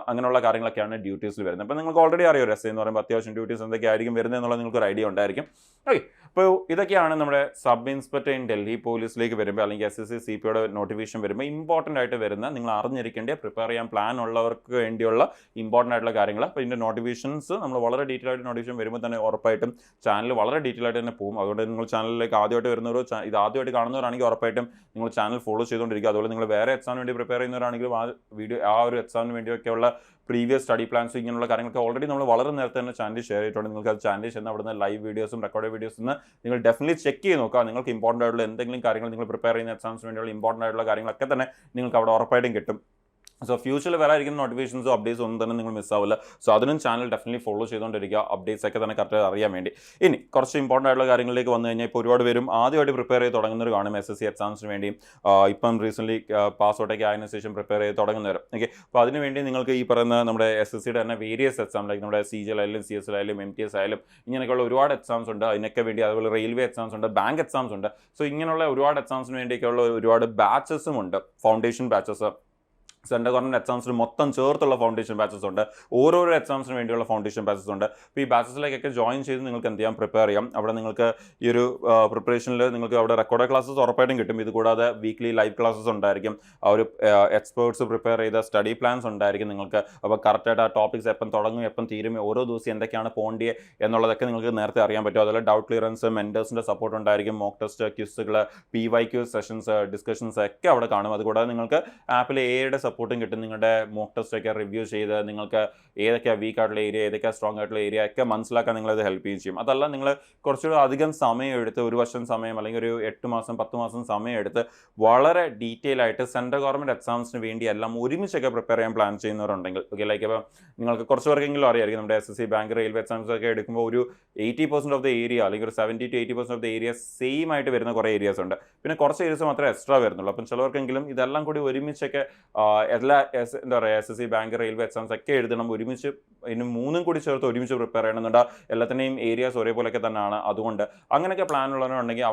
അങ്ങനെയുള്ള കാര്യങ്ങളൊക്കെയാണ് ഡ്യൂട്ടീസിൽ വരുന്നത്. അപ്പോൾ നിങ്ങൾക്ക് ഓൾറെഡി അറിയാം SI എന്ന് പറയുമ്പോൾ അത്യാവശ്യം ഡ്യൂട്ടീസ് എന്തൊക്കെയായിരിക്കും വരുന്നത് എന്നുള്ളത് നിങ്ങൾക്ക് ഒരു ഐഡിയ ഉണ്ടായിരിക്കും. ഓക്കെ, അപ്പോൾ ഇതൊക്കെയാണ് നമ്മുടെ സബ് ഇൻസ്പെക്ടർ ഇൻ ഡൽഹി പോലീസിലേക്ക് വരുമ്പോൾ, അല്ലെങ്കിൽ SSC CPയുടെ നോട്ടിഫിക്കേഷൻ വരുമ്പോൾ ഇമ്പോർട്ടൻ്റ് ആയിട്ട് വരുന്ന, നിങ്ങൾ അറിഞ്ഞിരിക്കേണ്ട, പ്രിപ്പയർ ചെയ്യാൻ പ്ലാൻ ഉള്ളവർക്ക് വേണ്ടിയുള്ള ഇമ്പോർട്ടൻ്റ് ആയിട്ടുള്ള കാര്യങ്ങൾ. അപ്പോൾ ഇതിൻ്റെ നോട്ടിഫിക്കേഷൻസ് നമ്മൾ വളരെ ഡീറ്റെയിൽ ആയിട്ട് നോട്ടിഫിക്കേഷൻ വരുമ്പോൾ തന്നെ ഉറപ്പായിട്ടും ചാനൽ വളരെ ഡീറ്റെയിൽ ആയിട്ട് തന്നെ പോകും. അതുകൊണ്ട് നിങ്ങൾ ചാനലിലേക്ക് ആദ്യമായിട്ട് വരുന്നവരോ ഇത് ആദ്യമായിട്ട് കാണുന്നവരാണെങ്കിൽ ഉറപ്പായിട്ടും നിങ്ങൾ ചാനൽ ഫോളോ ചെയ്തുകൊണ്ടിരിക്കുക. അതുപോലെ നിങ്ങൾ വേറെ എക്സാമിന് വേണ്ടി പ്രിപ്പയർ ചെയ്യുന്നവരാണെങ്കിലും ആ ഒരു എക്സാമിന് വേണ്ടിയൊക്കെയുള്ള പ്രീവിയസ് സ്റ്റഡി പ്ലാൻസ്, ഇങ്ങനെയുള്ള കാര്യങ്ങളൊക്കെ ഓൾറെഡി നമ്മൾ വളരെ നേരത്തെ തന്നെ ചാനൽ ഷെയർ ചെയ്തിട്ടുണ്ട്. നിങ്ങൾക്ക് അത് ചാനൽ ചെയ്യുന്ന അവിടുന്ന് ലൈവ് വീഡിയോസും റെക്കോർഡ് വീഡിയോസും നിങ്ങൾ ഡെഫിനറ്റ്ലി ചെക്ക് ചെയ്ത് നോക്കുക. നിങ്ങൾക്ക് ഇമ്പോർട്ടൻ്റ് ആയിട്ടുള്ള എന്തെങ്കിലും കാര്യങ്ങൾ, നിങ്ങൾ പ്രിപ്പയർ ചെയ്യുന്ന എക്സാംസിന് വേണ്ടിയുള്ള ഇമ്പോർട്ടൻ്റ് ആയിട്ടുള്ള കാര്യങ്ങളൊക്കെ തന്നെ നിങ്ങൾക്ക് അവിടെ ഉറപ്പായിട്ടും കിട്ടും. സോ ഫ്യൂച്ചറിൽ വരാതിരിക്കുന്ന നോട്ടിഫിക്കേഷൻസോ അപ്ഡേറ്റ്സ് ഒന്നും തന്നെ നിങ്ങൾ മിസ്സാവില്ല. സോ അതിനും ചാനൽ ഡെഫിനറ്റ്ലി ഫോളോ ചെയ്തുകൊണ്ടിരിക്കുക, അപ്ഡേറ്റ്സ് ഒക്കെ തന്നെ കറക്റ്റ് അറിയാൻ വേണ്ടി. ഇനി കുറച്ച് ഇമ്പോർട്ടൻ്റ് ആയിട്ടുള്ള കാര്യങ്ങളിലേക്ക് വന്നു കഴിഞ്ഞാൽ, ഇപ്പോൾ ഒരുപാട് പേരും ആദ്യമായിട്ട് പ്രിപ്പയർ ചെയ്ത് തുടങ്ങുന്നവർ കാണും SSC എക്സാംസിന് വേണ്ടിയും. ഇപ്പം റീസെൻ്റ്ലി പാസ് ഔട്ടൊക്കെ ആയതിനു ശേഷം പ്രിപ്പയർ ചെയ്ത് തുടങ്ങുന്നവർ. ഓക്കെ, അപ്പോൾ അതിനുവേണ്ടി നിങ്ങൾക്ക് ഈ പറയുന്ന നമ്മുടെ SSCയുടെ തന്നെ വേരിയസ് എക്സാം, ലൈക്ക് നമ്മുടെ CGL ആയാലും CSL ആയാലും MTS ആയാലും ഇങ്ങനെയൊക്കെയുള്ള ഒരുപാട് എക്സാംസ് ഉണ്ട്. അതിനൊക്കെ വേണ്ടി, അതുപോലെ റെയിൽവേ എക്സാംസ് ഉണ്ട്, ബാങ്ക് എക്സാംസ് ഉണ്ട്. സോ ഇങ്ങനെയുള്ള ഒരുപാട് എക്സാംസിന് വേണ്ടിയൊക്കെയുള്ള ഒരുപാട് ബാച്ചസും ഉണ്ട്, ഫൗണ്ടേഷൻ ബാച്ചസ്. സെൻട്രൽ ഗവൺമെൻറ് എക്സാംസിന് മൊത്തം ചേർത്തുള്ള ഫൗണ്ടേഷൻ ബാച്ചസ് ഉണ്ട്, ഓരോരോ എക്സാംസിന് വേണ്ടിയുള്ള ഫൗണ്ടേഷൻ ബാച്ചസ് ഉണ്ട്. അപ്പോൾ ഈ ബാച്ചസിലേക്കൊക്കെ ജോയിൻ ചെയ്ത് നിങ്ങൾക്ക് എന്ത് ചെയ്യാം, പ്രിപ്പയർ ചെയ്യാം. അവിടെ നിങ്ങൾക്ക് ഈ ഒരു പ്രിപ്പറേഷനിൽ നിങ്ങൾക്ക് അവിടെ റെക്കോർഡ് ക്ലാസ്സസ് ഉറപ്പായിട്ടും കിട്ടും. ഇത് കൂടാതെ വീക്ക്ലി ലൈവ് ക്ലാസ്സസ് ഉണ്ടായിരിക്കും. ആ ഒരു എക്സ്പേർട്സ് പ്രിപ്പയർ ചെയ്ത സ്റ്റഡി പ്ലാൻസ് ഉണ്ടായിരിക്കും നിങ്ങൾക്ക്. അപ്പോൾ കറക്റ്റായിട്ട് ആ ടോപ്പിക്സ് എപ്പം തുടങ്ങും എപ്പം തീരും, ഓരോ ദിവസം എന്തൊക്കെയാണ് പോകേണ്ടത് എന്നുള്ളതൊക്കെ നിങ്ങൾക്ക് നേരത്തെ അറിയാൻ പറ്റും. അതുപോലെ ഡൗട്ട് ക്ലിയറൻസ്, മെൻറ്റേഴ്സിൻ്റെ സപ്പോർട്ട് ഉണ്ടായിരിക്കും, മോക്ക് ടെസ്റ്റ്, ക്വിസുകൾ, PYQ സെഷൻസ്, ഡിസ്കഷൻസ് ഒക്കെ അവിടെ കാണും. അതുകൂടാതെ നിങ്ങൾക്ക് ആപ്പിൽ AIയുടെ സപ്പോർട്ടും കിട്ടും. നിങ്ങളുടെ മോക്ക് ടെസ്റ്റ് ഒക്കെ റിവ്യൂ ചെയ്ത് നിങ്ങൾക്ക് ഏതൊക്കെയാണ് വീക്ക് ആയിട്ടുള്ള ഏരിയ, ഏതൊക്കെയാണ് സ്ട്രോങ് ആയിട്ടുള്ള ഏരിയ ഒക്കെ മനസ്സിലാക്കാൻ നിങ്ങളത് ഹെൽപ്പ് ചെയ്യും. അതല്ല, നിങ്ങൾ കുറച്ചുകൂടി അധികം സമയം എടുത്ത്, ഒരു വർഷം സമയം അല്ലെങ്കിൽ ഒരു 8 മാസം 10 മാസം സമയം എടുത്ത് വളരെ ഡീറ്റെയിൽ ആയിട്ട് സെൻട്രൽ ഗവൺമെൻറ് എക്സാംസിന് വേണ്ടി എല്ലാം ഒരുമിച്ചൊക്കെ പ്രിപ്പയർ ചെയ്യാൻ പ്ലാൻ ചെയ്യുന്നവരുണ്ടെങ്കിൽ, ഓക്കെ, ലൈക്ക് ഇപ്പോൾ നിങ്ങൾക്ക് കുറച്ച് പേർക്കെങ്കിലും അറിയായിരിക്കും, നമ്മുടെ SSC, ബാങ്ക്, റെയിൽവേ എക്സാംസ് ഒക്കെ എടുക്കുമ്പോൾ ഒരു 80% ഓഫ് ദ ഏരിയ അല്ലെങ്കിൽ ഒരു 70 to 80% of the area same ആയിട്ട് വരുന്ന കുറേ ഏരിയാസ് ഉണ്ട്. പിന്നെ കുറച്ച് ഏരിയസ് മാത്രമേ എക്സ്ട്രാ വരുന്നുള്ളൂ. അപ്പം ചിലവർക്കെങ്കിലും ഇതെല്ലാം കൂടി ഒരുമിച്ചൊക്കെ എല്ലാ എന്താ പറയുക SSC, ബാങ്ക്, റെയിൽവേ എക്സാംസ് ഒക്കെ എഴുതണം ഒരുമിച്ച്, ഇതിന് മൂന്നും കൂടി ചേർത്ത് ഒരുമിച്ച് പ്രിപ്പയർ ചെയ്യണമെന്നുണ്ട്. എല്ലാത്തിനെയും ഏരിയാസ് ഒരേപോലെയൊക്കെ തന്നെയാണ്. അതുകൊണ്ട് അങ്ങനെയൊക്കെ പ്ലാൻ ഉള്ളവരുണ്ടെങ്കിൽ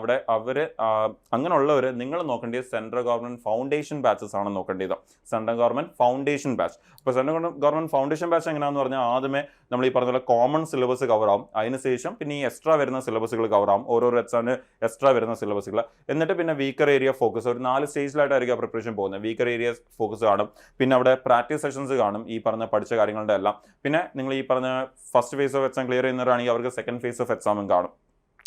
അങ്ങനെയുള്ളവർ നിങ്ങൾ നോക്കേണ്ടത് സെൻട്രൽ ഗവൺമെൻറ് ഫൗണ്ടേഷൻ ബാച്ചസ് ആണ് നോക്കേണ്ടത്. Central government foundation batch. അപ്പോൾ സെൻട്രൽ ഗവൺമെൻറ് ഫൗണ്ടേഷൻ ബാച്ച് എങ്ങനെയാണെന്ന് പറഞ്ഞാൽ, ആദ്യമേ നമ്മൾ ഈ പറഞ്ഞ പോലെ കോമൺ സിലബസ് കവർ ആവും. അതിനുശേഷം പിന്നെ ഈ എക്സ്ട്രാ വരുന്ന സിലബസുകൾ കവർ ആവും, ഓരോരോ എക്സാമിന് എക്സ്ട്രാ വരുന്ന സിലബസുകൾ. എന്നിട്ട് പിന്നെ വീക്കർ ഏരിയ ഫോക്കസ്, ഒരു 4 സ്റ്റേജിലായിട്ടായിരിക്കും പ്രിപ്പറേഷൻ പോകുന്നത്. വീക്കർ ഏരിയ ഫോക്കസ് കാണും, പിന്നെ അവിടെ പ്രാക്ടീസ് സെഷൻസ് കാണും, ഈ പറഞ്ഞ പഠിച്ച കാര്യങ്ങളുടെ എല്ലാം. പിന്നെ നിങ്ങൾ ഈ പറഞ്ഞ first phase of exam clear ചെയ്യുന്നവരാണെങ്കിൽ അവർക്ക് സെക്കൻഡ് ഫേസ് ഓഫ് എക്സാമും കാണും.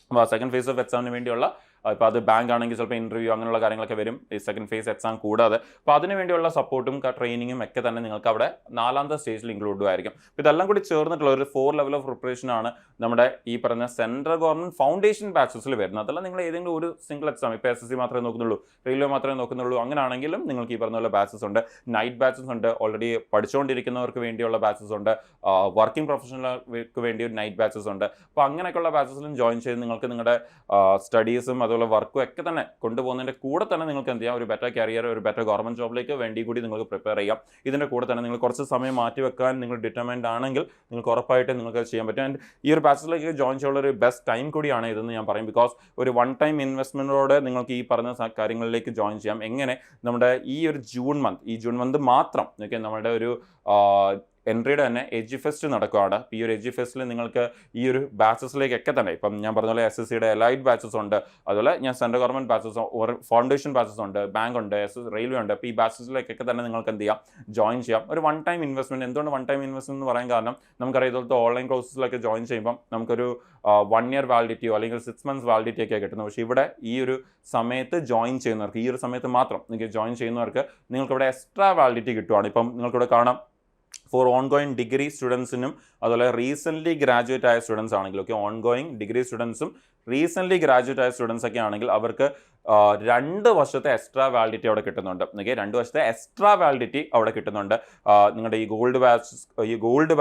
അപ്പോൾ ആ സെക്കൻഡ് ഫേസ് ഓഫ് എക്സാമിന് വേണ്ടിയുള്ള, ഇപ്പോൾ അത് ബാങ്ക് ആണെങ്കിൽ ചിലപ്പോൾ ഇൻ്റർവ്യൂ അങ്ങനെയുള്ള കാര്യങ്ങളൊക്കെ വരും ഈ സെക്കൻഡ് ഫേസ് എക്സാം കൂടാതെ. അപ്പോൾ അതിന് വേണ്ടിയുള്ള സപ്പോർട്ടും ട്രെയിനിങ്ങും ഒക്കെ തന്നെ നിങ്ങൾക്ക് അവിടെ 4ാമത്തെ സ്റ്റേജിൽ ഇൻക്ലൂഡ് ആയിരിക്കും. അപ്പോൾ ഇതെല്ലാം കൂടി ചേർന്നിട്ടുള്ള ഒരു 4 ലെവൽ ഓഫ് പ്രിപ്പറേഷനാണ് നമ്മുടെ ഈ പറഞ്ഞ സെൻട്രൽ ഗവൺമെൻറ് ഫൗണ്ടേഷൻ ബാച്ചസിൽ വരുന്നത്. അതല്ല നിങ്ങൾ ഏതെങ്കിലും ഒരു സിംഗിൾ എക്സാം, ഇപ്പോൾ SSC മാത്രമേ നോക്കുന്നുള്ളൂ, റെയിൽവേ മാത്രമേ നോക്കുന്നുള്ളൂ, അങ്ങനെയാണെങ്കിലും നിങ്ങൾക്ക് ഈ പറഞ്ഞ പോലെ ബാച്ചസ് ഉണ്ട്. നൈറ്റ് ബാച്ചസ് ഉണ്ട്, ഓൾറെഡി പഠിച്ചുകൊണ്ടിരിക്കുന്നവർക്ക് വേണ്ടിയുള്ള ബാച്ചസ് ഉണ്ട്, വർക്കിംഗ് പ്രൊഫഷണലുകൾക്ക് വേണ്ടി ഒരു നൈറ്റ് ബാച്ചസ് ഉണ്ട്. അപ്പോൾ അങ്ങനെയൊക്കെയുള്ള ബാച്ചസിലും ജോയിൻ ചെയ്ത് നിങ്ങൾക്ക് നിങ്ങളുടെ സ്റ്റഡീസും അതുപോലെ വർക്കും ഒക്കെ തന്നെ കൊണ്ടുപോകുന്നതിൻ്റെ കൂടെ തന്നെ നിങ്ങൾക്ക് എന്ത് ചെയ്യാം, ഒരു ബെറ്റർ കരിയർ, ഒരു ബെറ്റർ ഗവൺമെൻറ് ജോബിലേക്ക് വേണ്ടി കൂടി നിങ്ങൾക്ക് പ്രിപ്പയർ ചെയ്യാം. ഇതിൻ്റെ കൂടെ തന്നെ നിങ്ങൾ കുറച്ച് സമയം മാറ്റി വെക്കാൻ നിങ്ങൾ ഡിറ്റർമൈൻഡ് ആണെങ്കിൽ നിങ്ങൾക്ക് ഉറപ്പായിട്ട് നിങ്ങൾക്ക് ചെയ്യാൻ പറ്റും. ആൻഡ് ഈ ഒരു ബാച്ചിലേക്ക് ജോയിൻ ചെയ്യാനുള്ള ഒരു ബെസ്റ്റ് ടൈം കൂടിയാണ് ഇതെന്ന് ഞാൻ പറയും. ബിക്കോസ് ഒരു 1 ടൈം ഇൻവെസ്റ്റ്മെൻറ്റോടെ നിങ്ങൾക്ക് ഈ പറഞ്ഞ കാര്യങ്ങളിലേക്ക് ജോയിൻ ചെയ്യാം. എങ്ങനെ, നമ്മുടെ ഈ ഒരു ജൂൺ മന്ത് മാത്രം, ഓക്കെ, നമ്മുടെ ഒരു എൻട്രിയുടെ തന്നെ എജി ഫെസ്റ്റ് നടക്കുകയാണ്. ഈ ഒരു എജി ഫെസ്റ്റിൽ നിങ്ങൾക്ക് ഈ ഒരു ബാച്ചസിലേക്കൊക്കെ തന്നെ ഇപ്പം ഞാൻ പറഞ്ഞ പോലെ SSCയുടെ എലൈറ്റ് ബാച്ചസ് ഉണ്ട്, അതുപോലെ ഞാൻ central government batches, foundation batches ഉണ്ട്, ബാങ്ക് ഉണ്ട്, റെയിൽവേ ഉണ്ട്. അപ്പോൾ ഈ ബാച്ചസിലേക്കൊക്കെ തന്നെ നിങ്ങൾക്ക് എന്ത് ചെയ്യാം, ജോയിൻ ചെയ്യാം. ഒരു വൺ ടൈം ഇൻവെസ്റ്റ്മെന്റ്. എന്തുകൊണ്ട് വൺ ടൈം ഇൻവെസ്റ്റ്മെന്റ് എന്ന് പറയാൻ കാരണം നമുക്കറിയാം ഇതുപോലത്തെ ഓൺലൈൻ കോഴ്സസിലൊക്കെ ജോയിൻ ചെയ്യുമ്പോൾ നമുക്കൊരു 1 year വാലിഡിറ്റിയോ അല്ലെങ്കിൽ 6 months വാലിഡിറ്റി ഒക്കെ കിട്ടുന്നത്. പക്ഷേ ഇവിടെ ഈ ഒരു സമയത്ത് ജോയിൻ ചെയ്യുന്നവർക്ക്, ഈ ഒരു സമയത്ത് മാത്രം നിങ്ങൾക്ക് ജോയിൻ ചെയ്യുന്നവർക്ക് നിങ്ങൾക്കിവിടെ എക്സ്ട്രാ വാലിഡിറ്റി കിട്ടുവാണ്. ഇപ്പം നിങ്ങൾക്കിവിടെ കാണാം ഫോർ ഓൺഗോയിങ് ഡിഗ്രി സ്റ്റുഡൻസിനും അതുപോലെ റീസെൻ്റ്ലി ഗ്രാജുവേറ്റ് ആയ സ്റ്റുഡൻസ് ആണെങ്കിൽ, ഓക്കെ, ഓൺഗോയിങ് ഡിഗ്രി സ്റ്റുഡൻസും റീസെൻ്റ്ലി ഗ്രാജുവേറ്റ് ആയ സ്റ്റുഡൻസ് ഒക്കെ ആണെങ്കിൽ അവർക്ക് 2 വർഷത്തെ എക്സ്ട്രാ വാലിഡിറ്റി അവിടെ കിട്ടുന്നുണ്ട്. ഓക്കെ, 2 വർഷത്തെ എക്സ്ട്രാ വാലിഡിറ്റി അവിടെ കിട്ടുന്നുണ്ട് നിങ്ങളുടെ ഈ ഗോൾഡ്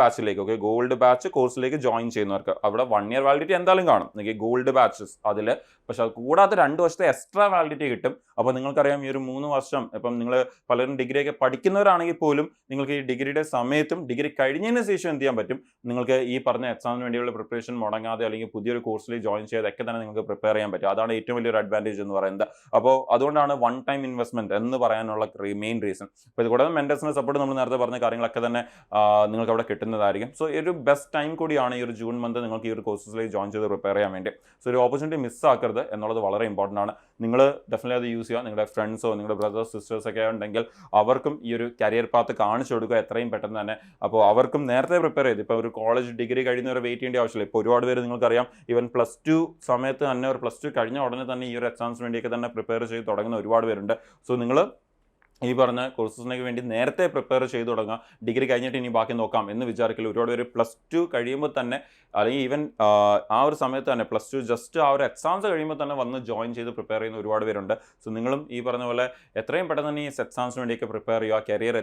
ബാച്ചിലേക്ക്, ഓക്കെ, ഗോൾഡ് ബാച്ച് കോഴ്സിലേക്ക് ജോയിൻ ചെയ്യുന്നവർക്ക്. അവിടെ 1 year വാലിഡിറ്റി എന്തായാലും കാണും, ഓക്കെ, ഗോൾഡ് ബാച്ചസ് അതിൽ. പക്ഷെ അത് കൂടാതെ 2 വർഷത്തെ എക്സ്ട്രാ വാലിഡിറ്റി കിട്ടും. അപ്പോൾ നിങ്ങൾക്കറിയാം ഈ ഒരു 3 വർഷം ഇപ്പം നിങ്ങൾ പലരും ഡിഗ്രിയൊക്കെ പഠിക്കുന്നവരാണെങ്കിൽ പോലും നിങ്ങൾക്ക് ഈ ഡിഗ്രിയുടെ സമയത്തും ഡിഗ്രി കഴിഞ്ഞതിന് ശേഷം എന്ത് ചെയ്യാൻ പറ്റും, നിങ്ങൾക്ക് ഈ പറഞ്ഞ എക്സാമിന് വേണ്ടിയുള്ള പ്രിപ്പറേഷൻ മുടങ്ങാതെ അല്ലെങ്കിൽ പുതിയൊരു കോഴ്സിൽ ജോയിൻ ചെയ്തൊക്കെ തന്നെ നിങ്ങൾക്ക് പ്രിപ്പയർ ചെയ്യാൻ പറ്റും. അതാണ് ഏറ്റവും വലിയൊരു അഡ്വാൻറ്റേജ് എന്ന് പറയുന്നത്. അപ്പോൾ അതുകൊണ്ടാണ് വൺ ടൈം ഇൻവെസ്റ്റ്മെന്റ് എന്ന് പറയാനുള്ള മെയിൻ റീസൺ. അപ്പോൾ ഇത് കൂടാതെ മെന്റേഴ്സിന്റെ സപ്പോർട്ട് നമ്മൾ നേരത്തെ പറഞ്ഞ കാര്യങ്ങളൊക്കെ തന്നെ നിങ്ങൾക്ക് അവിടെ കിട്ടുന്നതായിരിക്കും. സോ ഈ ഒരു ബെസ്റ്റ് ടൈം കൂടിയാണ് ഈ ഒരു ജൂൺ മന്ത് നിങ്ങൾക്ക് ഈ ഒരു കോഴ്സസിലേക്ക് ജോയിൻ ചെയ്ത് പ്രിപ്പയർ ചെയ്യാൻ വേണ്ടി. സോ ഒരു ഓപ്പർച്യൂണിറ്റി മിസ്സാക്കരുത് എന്നുള്ളത് വളരെ ഇമ്പോർട്ടൻ്റ് ആണ്. നിങ്ങൾ ഡെഫിനറ്റ്ലി അത് യൂസ് ചെയ്യുക. നിങ്ങളുടെ ഫ്രണ്ട്സോ നിങ്ങളുടെ ബ്രദേഴ്സ് സിസ്റ്റേഴ്സ് ഒക്കെ ഉണ്ടെങ്കിൽ അവർക്കും ഈ ഒരു കരിയർ പാത്ത് കാണിച്ചു കൊടുക്കുക എത്രയും പെട്ടെന്ന് തന്നെ. അപ്പോൾ അവർക്കും നേരത്തെ പ്രിപ്പയർ ചെയ്ത്, ഇപ്പോൾ ഒരു കോളേജ് ഡിഗ്രി കഴിയുന്നവരെ വെയിറ്റ് ചെയ്യേണ്ട ആവശ്യമില്ല. ഇപ്പോൾ ഒരുപാട് പേര് നിങ്ങൾക്കറിയാം ഈവൻ +2 സമയത്ത് തന്നെ, ഒരു +2 കഴിഞ്ഞ ഉടനെ തന്നെ ഈ ഒരു എക്സാംസിന് വേണ്ടിയൊക്കെ തന്നെ പ്രിപ്പയർ ചെയ്ത് തുടങ്ങുന്ന ഒരുപാട് പേരുണ്ട്. സോ നിങ്ങൾ ഈ പറഞ്ഞ കോഴ്സസിനൊക്കെ വേണ്ടി നേരത്തെ പ്രിപ്പയർ ചെയ്ത് തുടങ്ങുക. ഡിഗ്രി കഴിഞ്ഞിട്ട് ഇനി ബാക്കി നോക്കാം എന്ന് വിചാരിക്കില്ല. ഒരുപാട് പേര് +2 കഴിയുമ്പോൾ തന്നെ, അല്ലെങ്കിൽ ഈവൻ ആ ഒരു സമയത്ത് തന്നെ +2 ജസ്റ്റ് ആ ഒരു എക്സാംസ് കഴിയുമ്പോൾ തന്നെ വന്ന് ജോയിൻ ചെയ്ത് പ്രിപ്പയർ ചെയ്യുന്ന ഒരുപാട് പേരുണ്ട്. സോ നിങ്ങളും ഈ പറഞ്ഞ പോലെ എത്രയും പെട്ടെന്ന് തന്നെ ഈ എക്സാംസിന് വേണ്ടിയൊക്കെ പ്രിപ്പയർ ചെയ്യുക, കരിയർ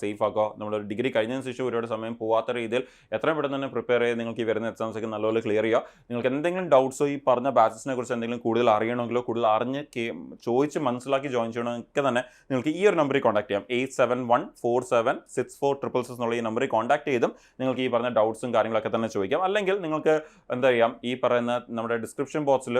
സേഫ് ആക്കുക. നമ്മളൊരു ഡിഗ്രി കഴിഞ്ഞതിന് ശേഷം ഒരുപാട് സമയം പോകാത്ത രീതിയിൽ എത്രയും പെട്ടെന്ന് തന്നെ പ്രിപ്പയർ ചെയ്ത് നിങ്ങൾക്ക് ഈ വരുന്ന എക്സാംസ് ഒക്കെ നല്ലപോലെ ക്ലിയർ ചെയ്യുക. നിങ്ങൾക്ക് എന്തെങ്കിലും ഡൗട്ട്സോ ഈ പറഞ്ഞ ബാച്ചസിനെ കുറിച്ച് എന്തെങ്കിലും കൂടുതൽ അറിയണമെങ്കിലോ കൂടുതൽ അറിഞ്ഞ് ചോദിച്ച് മനസ്സിലാക്കി ജോയിൻ ചെയ്യണമെങ്കിൽ തന്നെ നിങ്ങൾക്ക് ഈ ഒരു നമ്പറിൽ കോൺടാക്ട് ചെയ്യാം. 8714764666 എന്നുള്ള ഈ നമ്പറിൽ കോൺടാക്ട് ചെയ്തും നിങ്ങൾക്ക് ഈ പറഞ്ഞ ഡൗട്ട്സും കാര്യങ്ങളൊക്കെ തന്നെ ചോദിക്കാം. അല്ലെങ്കിൽ നിങ്ങൾക്ക് എന്താ ചെയ്യാം, ഈ പറയുന്ന നമ്മുടെ ഡിസ്ക്രിപ്ഷൻ ബോക്സിൽ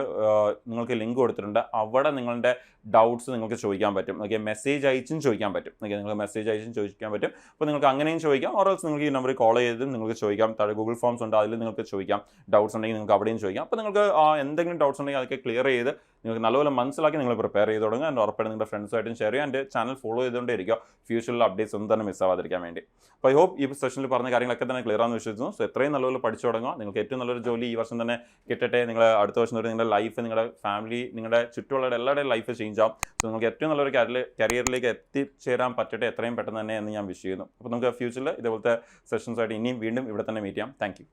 നിങ്ങൾക്ക് ലിങ്ക് കൊടുത്തിട്ടുണ്ട്, അവിടെ നിങ്ങളുടെ ഡൗട്ട്സ് നിങ്ങൾക്ക് ചോദിക്കാൻ പറ്റും. ഓക്കെ, മെസ്സേജ് അയച്ചും ചോദിക്കാൻ പറ്റും. ഓക്കെ, നിങ്ങൾ മെസ്സേജ് അയച്ചും ചോദിക്കാൻ പറ്റും. അപ്പോൾ നിങ്ങൾക്ക് അങ്ങനെയും ചോദിക്കാം. ഓറൽസ് നിങ്ങൾക്ക് ഈ നമ്പറിൽ കോൾ ചെയ്തും നിങ്ങൾക്ക് ചോദിക്കാം. താഴെ ഗൂഗിൾ ഫോംസ് ഉണ്ട്, അതിൽ നിങ്ങൾക്ക് ചോദിക്കാം. ഡൗട്ട്സ് ഉണ്ടെങ്കിൽ നിങ്ങൾക്ക് അവിടെയും ചോദിക്കാം. അപ്പോൾ നിങ്ങൾക്ക് എന്തെങ്കിലും ഡൗട്ട്സ് ഉണ്ടെങ്കിൽ അതൊക്കെ ക്ലിയർ ചെയ്ത് നിങ്ങൾക്ക് നല്ലപോലെ മനസ്സിലാക്കി നിങ്ങൾ പ്രിപ്പയർ ചെയ്ത് തുടങ്ങുക. എൻ്റെ ഉറപ്പായിട്ട് നിങ്ങളുടെ ഫ്രണ്ട്സായിട്ടും ഷെയർ ചെയ്യുക. എൻ്റെ ചാനൽ ഫോളോ ചെയ്തുകൊണ്ടേ ഇരിക്കുക, ഫ്യൂച്ചറിൽ അപ്ഡേറ്റ്സ് ഒന്നും തന്നെ മിസ്സാവാതിരിക്കാൻ വേണ്ടി. അപ്പോൾ ഐ ഹോപ്പ് ഈ സെഷനിൽ പറഞ്ഞ കാര്യങ്ങളൊക്കെ തന്നെ ക്ലിയർ ആണെന്ന് വിശ്വസിക്കുന്നു. സോ എത്രയും നല്ലപോലെ പഠിച്ചു തുടങ്ങുക. നിങ്ങൾക്ക് ഏറ്റവും നല്ലൊരു ജോലി ഈ വർഷം തന്നെ കിട്ടട്ടെ. നിങ്ങൾ അടുത്ത വർഷം തൊട്ട് നിങ്ങളുടെ ലൈഫ്, നിങ്ങളുടെ ഫാമിലി, നിങ്ങളുടെ ചുറ്റുമുള്ള എല്ലാവരുടെയും ലൈഫ് ചേഞ്ച് ആവും. സോ നിങ്ങൾക്ക് ഏറ്റവും നല്ലൊരു കരിയറിലേക്ക് എത്തിച്ചേരാൻ പറ്റട്ടെ എത്രയും പെട്ടെന്ന് തന്നെ എന്ന് ഞാൻ വിഷ് ചെയ്യുന്നു. അപ്പോൾ നമുക്ക് ഫ്യൂച്ചറിൽ ഇതുപോലത്തെ സെഷൻസായിട്ട് ഇനിയും വീണ്ടും ഇവിടെ തന്നെ മീറ്റ് ചെയ്യാം. Thank you.